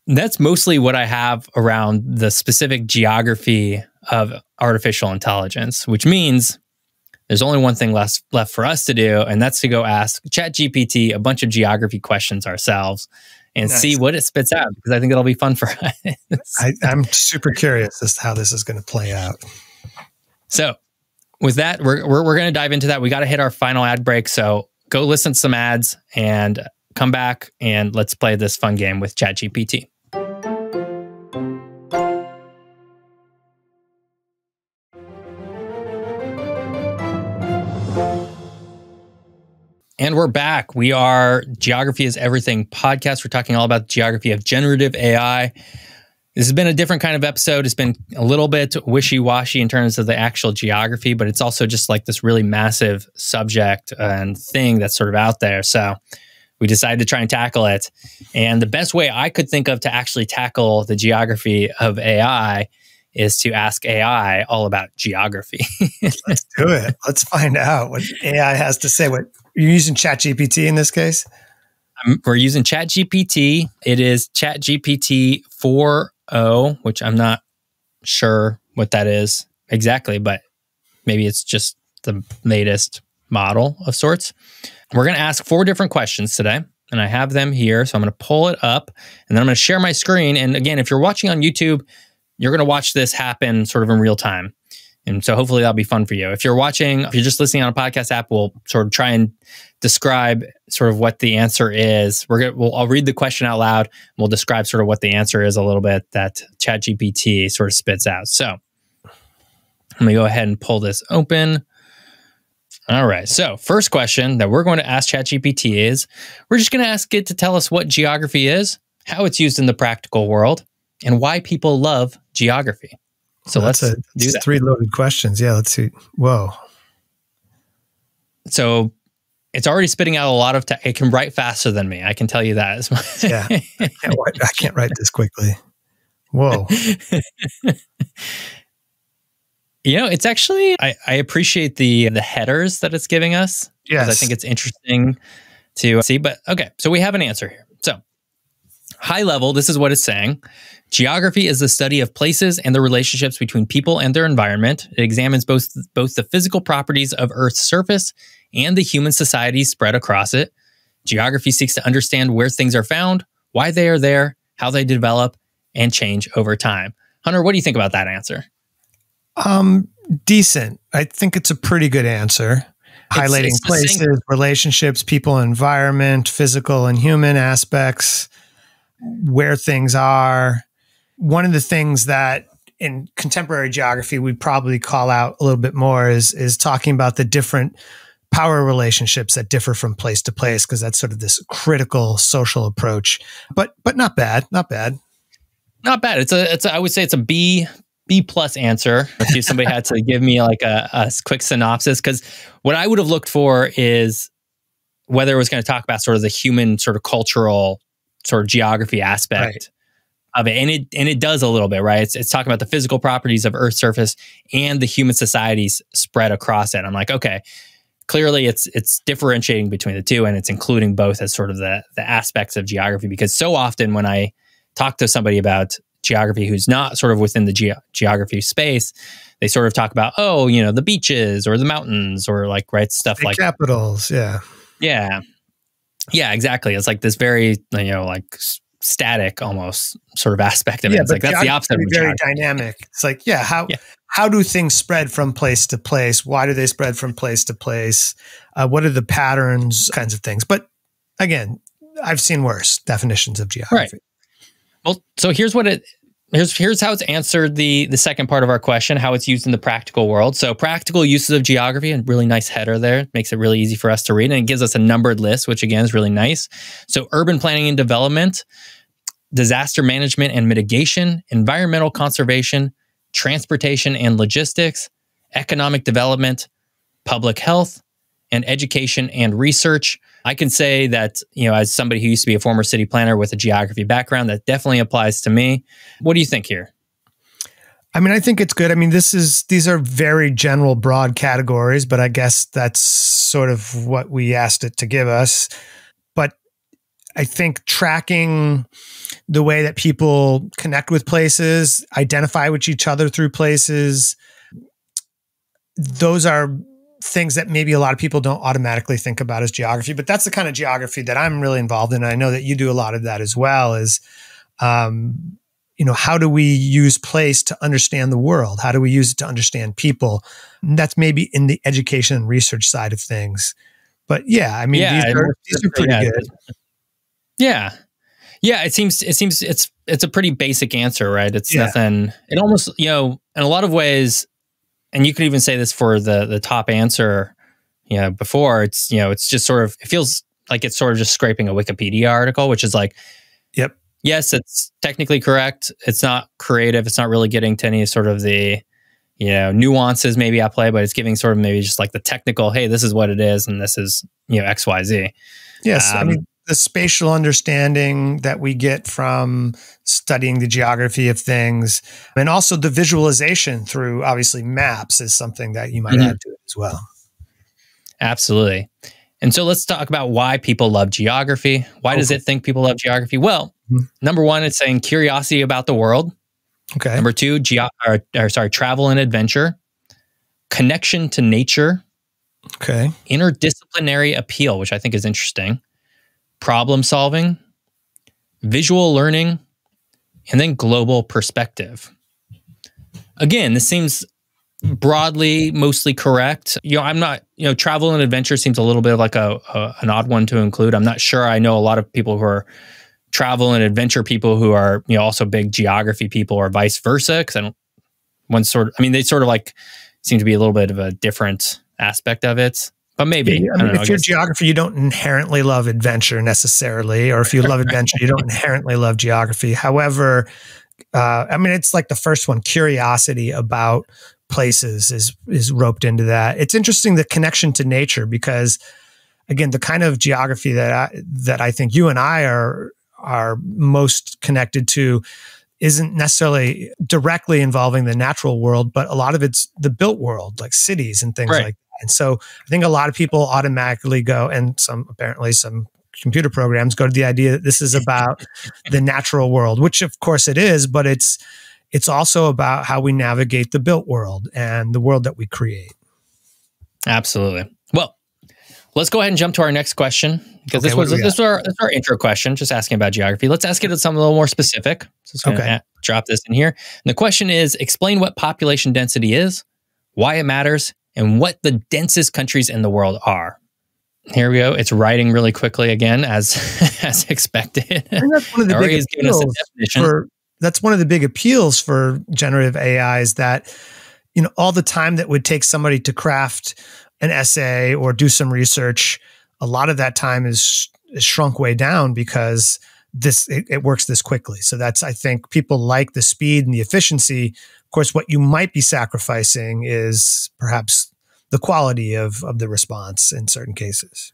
that's mostly what I have around the specific geography of artificial intelligence, which means there's only one thing left for us to do, and that's to go ask ChatGPT a bunch of geography questions ourselves and see what it spits out, because I think it'll be fun for us. I'm super curious as to how this is going to play out. So with that, we're going to dive into that. We got to hit our final ad break. So go listen to some ads and come back and let's play this fun game with ChatGPT. And we're back. We are Geography is Everything podcast. We're talking all about the geography of generative AI. This has been a different kind of episode. It's been a little bit wishy-washy in terms of the actual geography, but it's also just like this really massive subject and thing that's sort of out there. So we decided to try and tackle it. And the best way I could think of to actually tackle the geography of AI is to ask AI all about geography. Let's do it. Let's find out what AI has to say. What you're using ChatGPT in this case? We're using ChatGPT. It is ChatGPT 4.0, which I'm not sure what that is exactly, but maybe it's just the latest model of sorts. We're going to ask 4 different questions today, and I have them here. So I'm going to pull it up, and then I'm going to share my screen. And again, if you're watching on YouTube, you're going to watch this happen sort of in real time. And so hopefully that'll be fun for you. If you're just listening on a podcast app, we'll sort of try and describe sort of what the answer is. I'll read the question out loud. And we'll describe sort of what the answer is a little bit that ChatGPT sort of spits out. So let me go ahead and pull this open. All right. So first question that we're going to ask ChatGPT is, we're just going to ask it to tell us what geography is, how it's used in the practical world, and why people love geography. So let's do that. 3 loaded questions. Yeah, let's see. Whoa. So it's already spitting out a lot of it can write faster than me. I can tell you that. Yeah. I can't write this quickly. Whoa. It's actually, I appreciate the headers that it's giving us. Yes. I think it's interesting to see. But okay, so we have an answer here. So high level, this is what it's saying. Geography is the study of places and the relationships between people and their environment. It examines both the physical properties of Earth's surface and the human societies spread across it. Geography seeks to understand where things are found, why they are there, how they develop, and change over time. Hunter, what do you think about that answer? Decent. I think it's a pretty good answer. Highlighting places, relationships, people, environment, physical and human aspects, where things are. One of the things that in contemporary geography we'd probably call out a little bit more is talking about the different power relationships that differ from place to place, because that's sort of this critical social approach. But not bad. Not bad. Not bad. I would say it's a B plus answer. If somebody had to give me like a quick synopsis, because what I would have looked for is whether it was going to talk about sort of the human sort of cultural sort of geography aspect of it. And it does a little bit, right? It's talking about the physical properties of Earth's surface and the human societies spread across it. I'm like, okay, clearly it's differentiating between the two, and it's including both as sort of the aspects of geography, because so often when I talk to somebody about geography who's not sort of within the geography space, they sort of talk about, the beaches or the mountains or stuff the like capitals. Yeah. Yeah. Yeah, exactly. It's like this very, static almost sort of aspect of it. It's like that's the opposite of very dynamic. It's like, how do things spread from place to place? Why do they spread from place to place? What are the patterns, kinds of things? But again, I've seen worse definitions of geography. Right. Well, so here's how it's answered the second part of our question, how it's used in the practical world. So practical uses of geography, and really nice header there. Makes it really easy for us to read. And it gives us a numbered list, which again is really nice. So urban planning and development, disaster management and mitigation, environmental conservation, transportation and logistics, economic development, public health, and education and research. I can say that, as somebody who used to be a former city planner with a geography background, that definitely applies to me. What do you think here? I mean, I think it's good. I mean, these are very general, broad categories, but I guess that's sort of what we asked it to give us. But I think tracking the way that people connect with places, identify with each other through places, those are things that maybe a lot of people don't automatically think about as geography, but that's the kind of geography that I'm really involved in. I know that you do a lot of that as well. Is, how do we use place to understand the world? How do we use it to understand people? And that's maybe in the education and research side of things. But yeah, I mean, these are pretty good. Yeah. Yeah. It seems it's a pretty basic answer, right? It's nothing, it almost, in a lot of ways, and you could even say this for the top answer, before, it's just sort of, it feels like it's sort of just scraping a Wikipedia article, which is like, yep. Yes, it's technically correct. It's not creative. It's not really getting to any sort of the, nuances maybe at play, but it's giving sort of maybe just like the technical, hey, this is what it is. And this is, X, Y, Z. Yes. I mean, the spatial understanding that we get from studying the geography of things, and also the visualization through obviously maps, is something that you might add to it as well. Absolutely. And so let's talk about why people love geography. Why does it think people love geography? Well, number one, it's saying curiosity about the world. Okay. Number two, travel and adventure. Connection to nature. Okay. Interdisciplinary appeal, which I think is interesting. Problem solving. Visual learning. And then global perspective. Again, this seems broadly mostly correct. I'm not, travel and adventure seems a little bit like an odd one to include. I'm not sure. I know a lot of people who are travel and adventure people who are, also big geography people, or vice versa. Cause they sort of like seem to be a little bit of a different aspect of it, but maybe. Yeah, I mean, if you're geography, you don't inherently love adventure necessarily, or if you love adventure, you don't inherently love geography. However, it's like the first one, curiosity about places is roped into that. It's interesting, the connection to nature, because again, the kind of geography that I think you and I are most connected to isn't necessarily directly involving the natural world, but a lot of it's the built world, like cities and things like that. And so I think a lot of people automatically go, and some computer programs go to the idea that this is about the natural world, which of course it is, but it's also about how we navigate the built world and the world that we create. Absolutely. Well, let's go ahead and jump to our next question, because this was our intro question, just asking about geography. Let's ask it to something a little more specific. So I'm going to drop this in here. And the question is, explain what population density is, why it matters, and what the densest countries in the world are. Here we go. It's writing really quickly again, as expected. I think that's one of the big appeals that's one of the big appeals for generative AI, is that, all the time that would take somebody to craft an essay or do some research, a lot of that time is shrunk way down because it works this quickly. So I think people like the speed and the efficiency. Of course, what you might be sacrificing is perhaps the quality of the response in certain cases.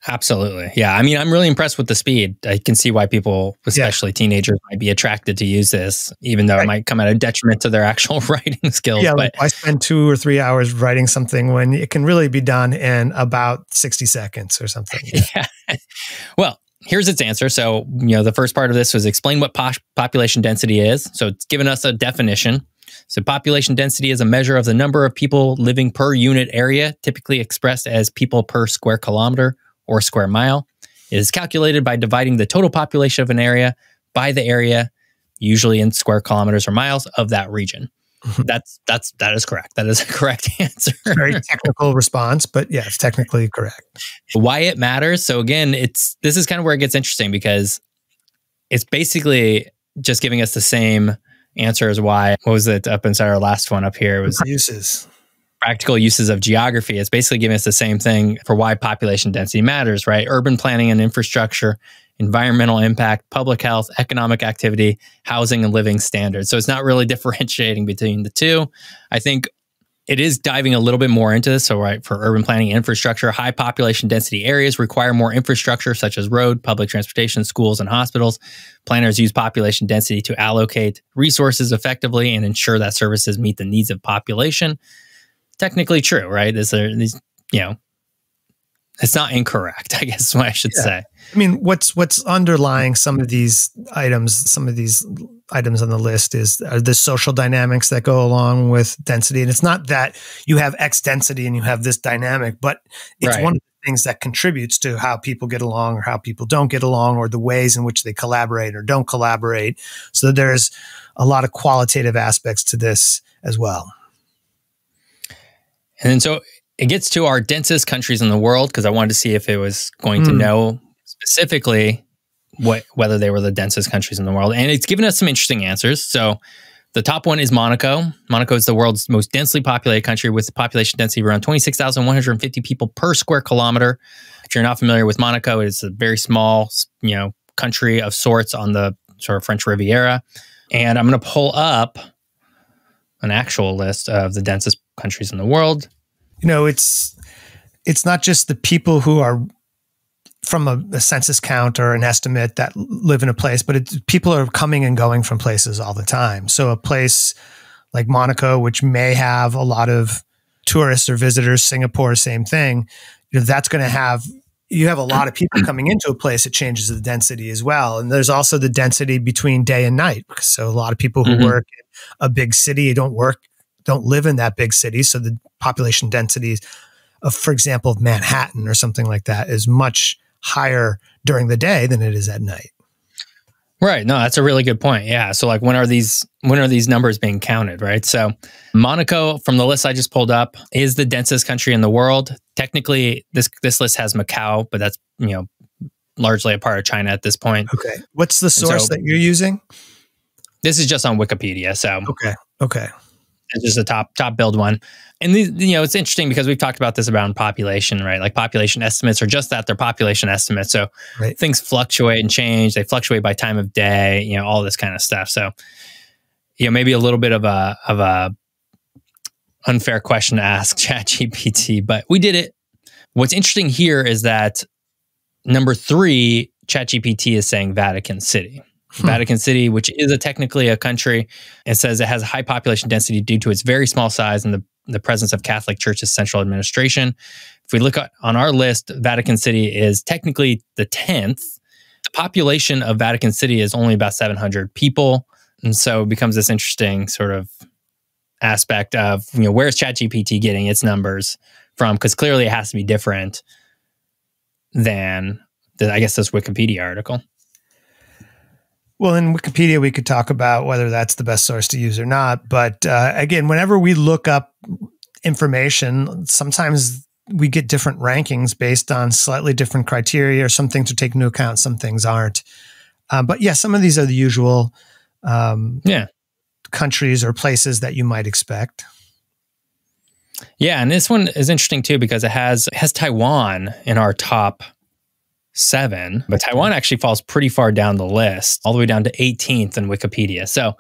Absolutely. Yeah. I mean, I'm really impressed with the speed. I can see why people, especially teenagers, might be attracted to use this, even though it might come at a detriment to their actual writing skills. Yeah, but I spend 2 or 3 hours writing something when it can really be done in about 60 seconds or something. Yeah. Well, here's its answer. So, the first part of this was explain what population density is. So it's given us a definition. So population density is a measure of the number of people living per unit area, typically expressed as people per square kilometer or square mile. It is calculated by dividing the total population of an area by the area, usually in square kilometers or miles, of that region. That is correct. That is a correct answer. Very technical response, but yeah, it's technically correct. Why it matters. So again, this is kind of where it gets interesting, because it's basically just giving us the same answer as why. What was it up inside our last one up here? It was uses. Practical uses of geography. It's basically giving us the same thing for why population density matters, right? Urban planning and infrastructure, environmental impact, public health, economic activity, housing and living standards. So it's not really differentiating between the two. I think it is diving a little bit more into this. So, right, for urban planning and infrastructure, high population density areas require more infrastructure, such as road, public transportation, schools, and hospitals. Planners use population density to allocate resources effectively and ensure that services meet the needs of population. Technically true, right? It's not incorrect, I guess is what I should say. I mean, what's underlying some of these items on the list is the social dynamics that go along with density. And it's not that you have X density and you have this dynamic, but it's one of the things that contributes to how people get along or how people don't get along, or the ways in which they collaborate or don't collaborate. So there's a lot of qualitative aspects to this as well. And then so it gets to our densest countries in the world, because I wanted to see if it was going to know specifically whether they were the densest countries in the world. And it's given us some interesting answers. So The top one is Monaco. Monaco is the world's most densely populated country with a population density of around 26,150 people per square kilometer. If you're not familiar with Monaco, it's a very small, country of sorts on the sort of French Riviera. And I'm going to pull up an actual list of the densest countries in the world. It's not just the people who are from a census count or an estimate that live in a place, but people are coming and going from places all the time. So a place like Monaco, which may have a lot of tourists or visitors, Singapore, same thing, that's going to have, you have a lot of people coming into a place, it changes the density as well. And there's also the density between day and night. So a lot of people who work in a big city don't live in that big city. So the population density of, for example, of Manhattan or something like that is much higher during the day than it is at night. Right. No, that's a really good point. Yeah. So like when are these numbers being counted, right? So Monaco, from the list I just pulled up, is the densest country in the world. Technically, this list has Macau, but that's, largely a part of China at this point. Okay. What's the source that you're using? This is just on Wikipedia. So Okay. It's just a top build one. And it's interesting because we've talked about this around population, right? Like population estimates are just that, they're population estimates. So things fluctuate and change. They fluctuate by time of day, all this kind of stuff. So, maybe a little bit of a unfair question to ask ChatGPT, but we did it. What's interesting here is that number 3, ChatGPT is saying Vatican City. Vatican City, which is technically a country, it says it has a high population density due to its very small size and the presence of Catholic Church's central administration. If we look on our list, Vatican City is technically the 10th. The population of Vatican City is only about 700 people. And so it becomes this interesting sort of aspect of, where's ChatGPT getting its numbers from? Because clearly it has to be different than, this Wikipedia article. Well, in Wikipedia, we could talk about whether that's the best source to use or not. But again, whenever we look up information, sometimes we get different rankings based on slightly different criteria, or some things are taken into account, some things aren't. But yeah, some of these are the usual countries or places that you might expect. Yeah, and this one is interesting too because it has Taiwan in our top 7, but Taiwan actually falls pretty far down the list, all the way down to 18th in Wikipedia. So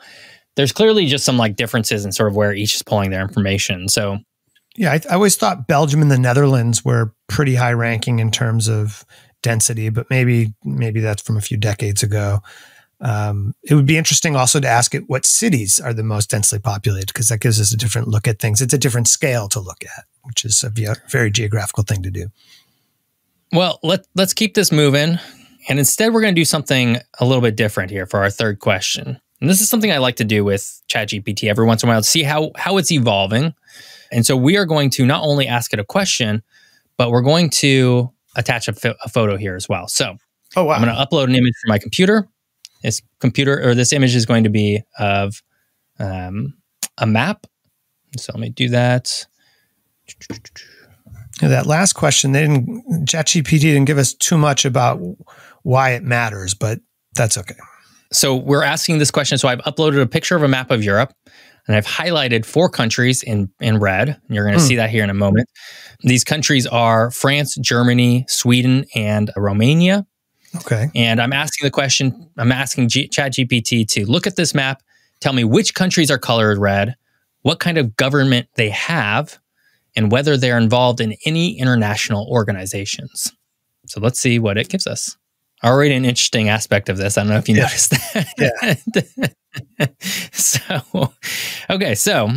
there's clearly just some differences in sort of where each is pulling their information. So yeah, I always thought Belgium and the Netherlands were pretty high ranking in terms of density, but maybe that's from a few decades ago. It would be interesting also to ask it what cities are the most densely populated, because that gives us a different look at things. It's a different scale to look at, which is a very geographical thing to do. Well, let's keep this moving. And instead, we're going to do something a little bit different here for our third question. And this is something I like to do with ChatGPT every once in a while to see how it's evolving. And so we are going to not only ask it a question, but we're going to attach a photo here as well. So I'm going to upload an image from my computer. This image is going to be of a map. So let me do that. That last question, ChatGPT didn't give us too much about why it matters, but that's okay. So we're asking this question. So I've uploaded a picture of a map of Europe, and I've highlighted 4 countries in red. You're going to see that here in a moment. These countries are France, Germany, Sweden, and Romania. Okay. And I'm asking ChatGPT to look at this map, tell me which countries are colored red, what kind of government they have, and whether they're involved in any international organizations. So let's see what it gives us. Already an interesting aspect of this. I don't know if you noticed that. Yeah. So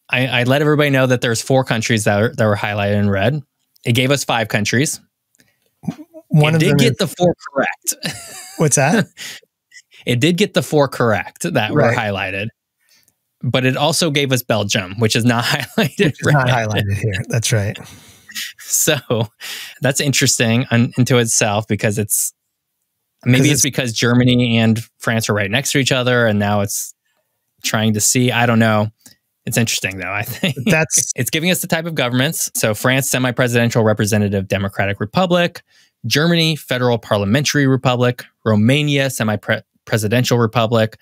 I let everybody know that there's 4 countries that were highlighted in red. It gave us 5 countries. It did get the 4 correct. What's that? It did get the 4 correct that were highlighted. But it also gave us Belgium, which is not highlighted. Which is not highlighted here. That's right. So that's interesting into itself because it's because Germany and France are right next to each other, and now it's trying to see. I don't know. It's interesting though. I think it's giving us the type of governments. So France, semi-presidential representative democratic republic. Germany, federal parliamentary republic. Romania, semi-presidential republic.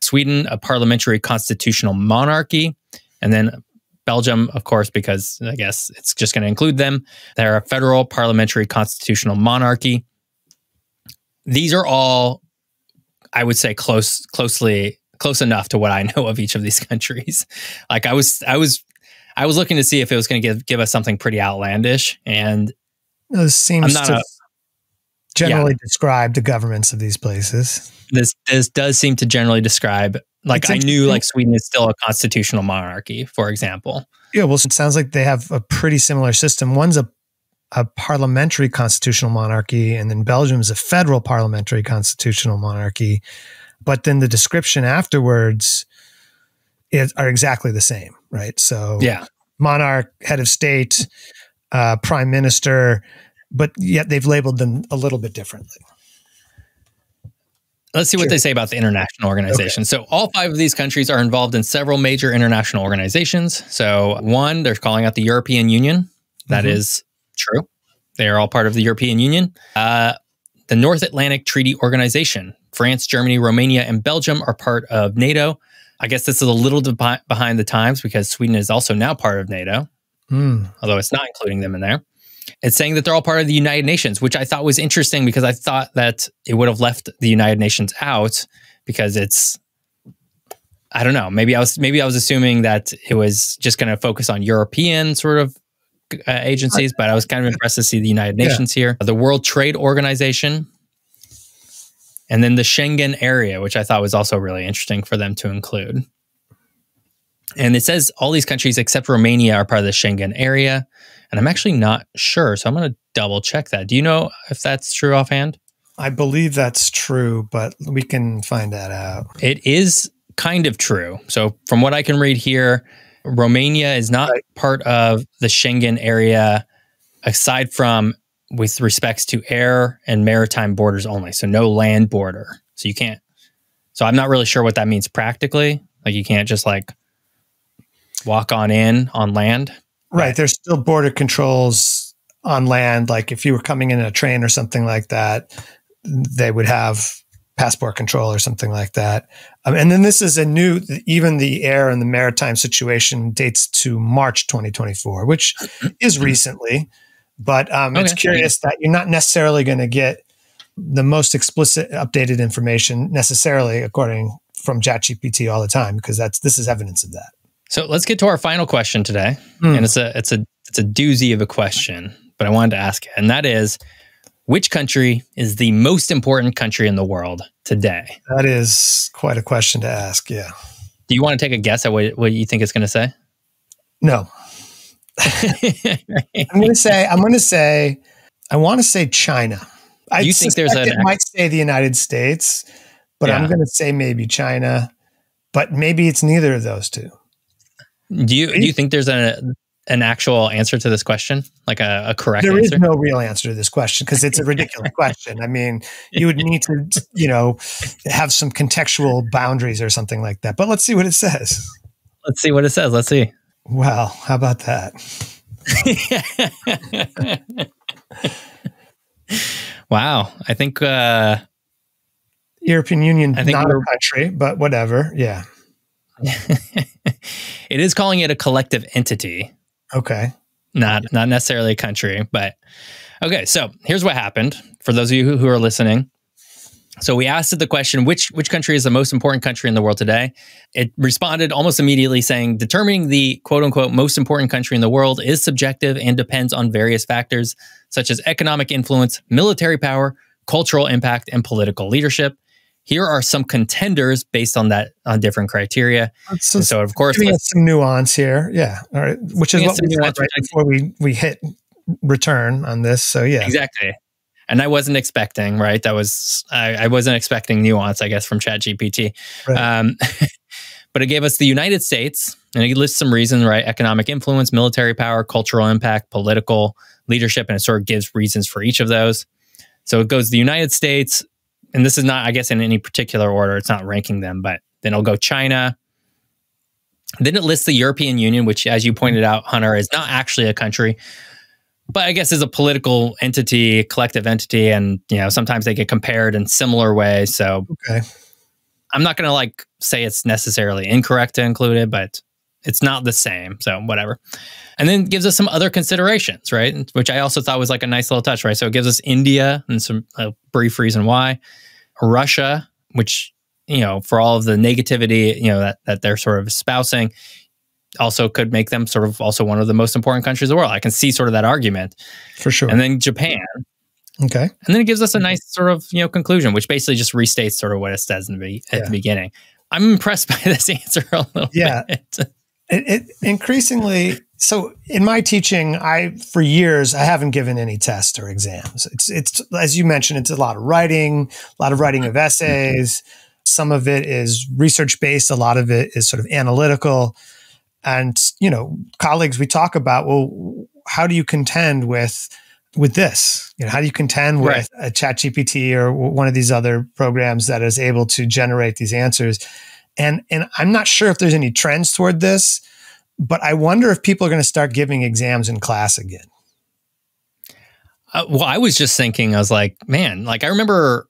Sweden, a parliamentary constitutional monarchy. And then Belgium, of course, because I guess it's just going to include them. They're a federal parliamentary constitutional monarchy. These are all, I would say, close enough to what I know of each of these countries. Like I was looking to see if it was going to give us something pretty outlandish, and this seems to generally describe the governments of these places. This does seem to generally describe, like I knew like Sweden is still a constitutional monarchy, for example. Yeah, well, it sounds like they have a pretty similar system. One's a parliamentary constitutional monarchy, and then Belgium is a federal parliamentary constitutional monarchy. But then the description afterwards are exactly the same, right? So monarch, head of state, prime minister, but yet they've labeled them a little bit differently. Let's see what they say about the international organization. Okay. So all 5 of these countries are involved in several major international organizations. So one, they're calling out the European Union. That is true. They are all part of the European Union. The North Atlantic Treaty Organization. France, Germany, Romania, and Belgium are part of NATO. I guess this is a little behind the times because Sweden is also now part of NATO, although it's not including them in there. It's saying that they're all part of the United Nations, which I thought was interesting because I thought that it would have left the United Nations out because it's, I don't know, maybe I was assuming that it was just going to focus on European sort of agencies, but I was kind of impressed to see the United Nations here. The World Trade Organization, and then the Schengen area, which I thought was also really interesting for them to include. And it says all these countries except Romania are part of the Schengen area. And I'm actually not sure, so I'm going to double check that. Do you know if that's true offhand? I believe that's true, but we can find that out. It is kind of true. So from what I can read here, Romania is not part of the Schengen area aside from with respects to air and maritime borders only. So no land border. So you can't. So I'm not really sure what that means practically. Like you can't just like walk on in on land. Right. There's still border controls on land. Like if you were coming in a train or something like that, they would have passport control or something like that. And then this is even the air and the maritime situation dates to March 2024, which is recently. But it's curious that you're not necessarily going to get the most explicit updated information necessarily according from ChatGPT all the time, because this is evidence of that. So let's get to our final question today. And it's a doozy of a question, but I wanted to ask it. And that is, which country is the most important country in the world today? That is quite a question to ask, yeah. Do you want to take a guess at what you think it's going to say? No. I'm going to say, I want to say China. You think it might say the United States, but I'm going to say maybe China, but maybe it's neither of those two. Do you think there's an actual answer to this question? Like a correct answer? There is no real answer to this question because it's a ridiculous question. I mean, you would need to, have some contextual boundaries or something like that. But let's see what it says. Let's see what it says. Let's see. Well, how about that? Wow. I think European Union, not a country, but whatever. Yeah. It is calling it a collective entity. Okay. Not necessarily a country, but okay. So here's what happened for those of you who are listening. So we asked it the question, which country is the most important country in the world today? It responded almost immediately saying, determining the quote unquote most important country in the world is subjective and depends on various factors such as economic influence, military power, cultural impact, and political leadership. Here are some contenders based on different criteria. So of course, let's some nuance here. Yeah. All right. Which is what we said right before we hit return on this. So yeah. Exactly. And I wasn't expecting, right? I wasn't expecting nuance, I guess, from ChatGPT. Right. But it gave us the United States, and it lists some reasons, right? Economic influence, military power, cultural impact, political leadership, and it sort of gives reasons for each of those. So it goes the United States, and this is not, I guess, in any particular order. It's not ranking them, but then it'll go China. Then it lists the European Union, which, as you pointed out, Hunter, is not actually a country, but I guess is a political entity, collective entity, and sometimes they get compared in similar ways. So, okay, I'm not going to like say it's necessarily incorrect to include it, but it's not the same. So whatever. And then gives us some other considerations, right? Which I also thought was like a nice little touch, right? So it gives us India and some brief reason why. Russia, which, you know, for all of the negativity, you know, that they're sort of espousing, also could make them sort of also one of the most important countries in the world. I can see sort of that argument. For sure. And then Japan. Okay. And then it gives us a nice sort of, you know, conclusion, which basically just restates sort of what it says at the beginning. I'm impressed by this answer a little bit. It increasingly, so in my teaching, for years, I haven't given any tests or exams. It's as you mentioned, it's a lot of writing of essays. Some of it is research-based. A lot of it is sort of analytical. And, you know, colleagues, we talk about, well, how do you contend with this? You know, how do you contend with a ChatGPT or one of these other programs that is able to generate these answers? And I'm not sure if there's any trends toward this, but I wonder if people are going to start giving exams in class again. Well, I was just thinking, I was like, man, like I remember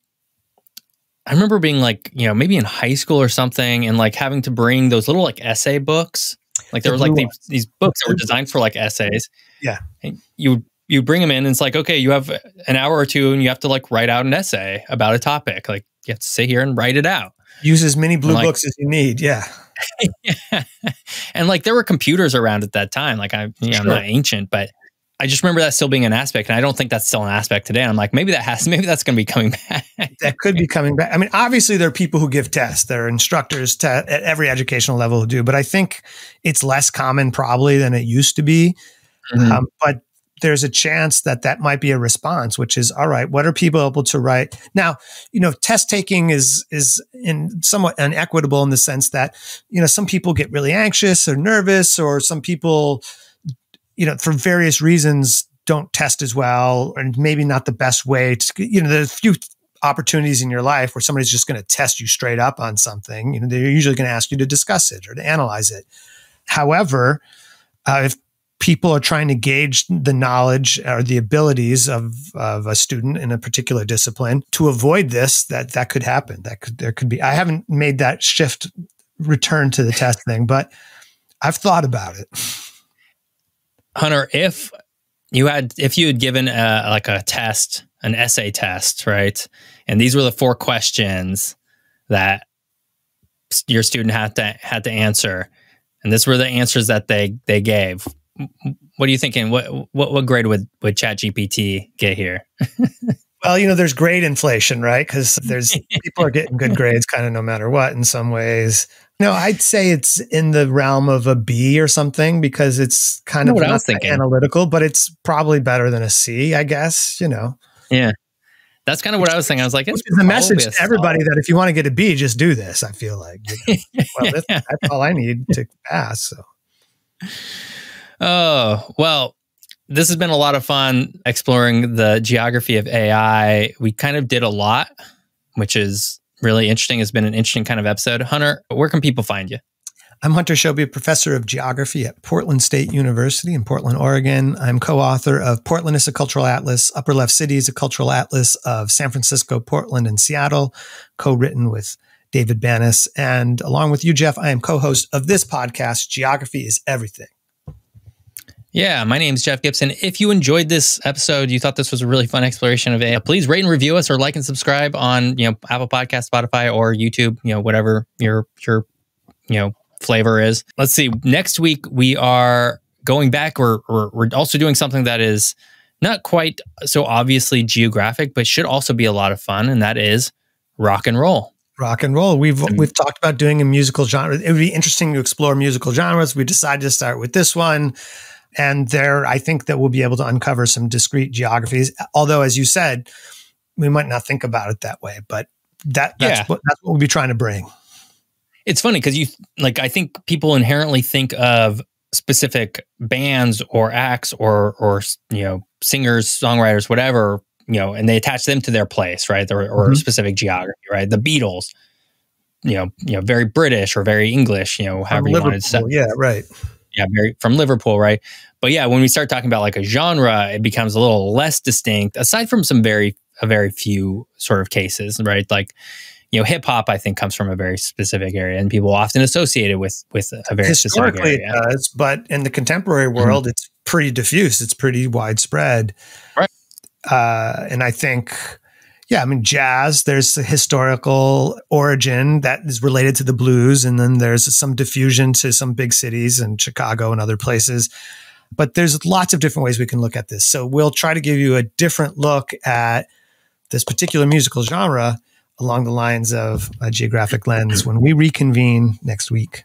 being like, you know, maybe in high school or something, and like having to bring those little like essay books. Like there was like these books that were designed for like essays. Yeah. And you bring them in and it's like, okay, you have an hour or two and you have to like write out an essay about a topic. Like you have to sit here and write it out. Use as many blue books as you need. Yeah. Yeah. And like there were computers around at that time. Like I'm not ancient, but I just remember that still being an aspect. And I don't think that's still an aspect today. And I'm like, maybe that's going to be coming back. That could be coming back. I mean, obviously there are people who give tests. There are instructors at every educational level who do, but I think it's less common probably than it used to be. Mm-hmm. But there's a chance that might be a response, which is, all right, what are people able to write? Now, you know, test taking is in somewhat inequitable in the sense that, you know, some people get really anxious or nervous, or some people, you know, for various reasons don't test as well, and maybe not the best way to, you know, there's a few opportunities in your life where somebody's just going to test you straight up on something. You know, they're usually going to ask you to discuss it or to analyze it. However, if people are trying to gauge the knowledge or the abilities of a student in a particular discipline, to avoid this, that could happen. There could be, I haven't made that shift, return to the test thing, but I've thought about it. Hunter, if you had given like a test, an essay test, right? And these were the 4 questions that your student had to answer, and this were the answers that they gave. What are you thinking? What grade would ChatGPT get here? Well, you know, there's grade inflation, right? Because people are getting good grades kind of no matter what in some ways. No, I'd say it's in the realm of a B or something, because it's kind of not analytical, but it's probably better than a C, I guess, you know. Yeah. That's kind of what I was thinking. I was like, it's the message to everybody that if you want to get a B, just do this. I feel like, you know, well, that's all I need to pass. So. Oh, well, this has been a lot of fun exploring the geography of AI. We kind of did a lot, which is really interesting. It's been an interesting kind of episode. Hunter, where can people find you? I'm Hunter Shobi, a professor of geography at Portland State University in Portland, Oregon. I'm co-author of Portland is a Cultural Atlas, Upper Left Cities, a Cultural Atlas of San Francisco, Portland, and Seattle, co-written with David Banas. And along with you, Jeff, I am co-host of this podcast, Geography is Everything. Yeah, my name is Jeff Gibson. If you enjoyed this episode, you thought this was a really fun exploration of AI, please rate and review us, or like and subscribe on, you know, Apple Podcasts, Spotify, or YouTube, you know, whatever your you know, flavor is. Let's see. Next week we are going back. We're also doing something that is not quite so obviously geographic, but should also be a lot of fun, and that is rock and roll. Rock and roll. We've talked about doing a musical genre. It would be interesting to explore musical genres. We decided to start with this one. And there, I think that we'll be able to uncover some discrete geographies. Although, as you said, we might not think about it that way, but that's what we'll be trying to bring. It's funny because I think people inherently think of specific bands or acts or you know, singers, songwriters, whatever, you know, and they attach them to their place, right? Or a specific geography, right? The Beatles, you know, very British or very English, you know, however you wanted to say. Yeah, right. Yeah, from Liverpool, right? But yeah, when we start talking about like a genre, it becomes a little less distinct, aside from some very few sort of cases, right? Like, hip hop, I think, comes from a very specific area, and people often associate it with a very specific area. Historically, it does, but in the contemporary world, it's pretty diffuse. It's pretty widespread. Right. And I think, yeah, I mean, jazz, there's a historical origin that is related to the blues. And then there's some diffusion to some big cities and Chicago and other places. But there's lots of different ways we can look at this. So we'll try to give you a different look at this particular musical genre along the lines of a geographic lens when we reconvene next week.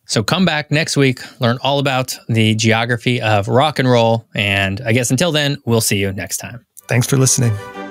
So come back next week, learn all about the geography of rock and roll. And I guess until then, we'll see you next time. Thanks for listening.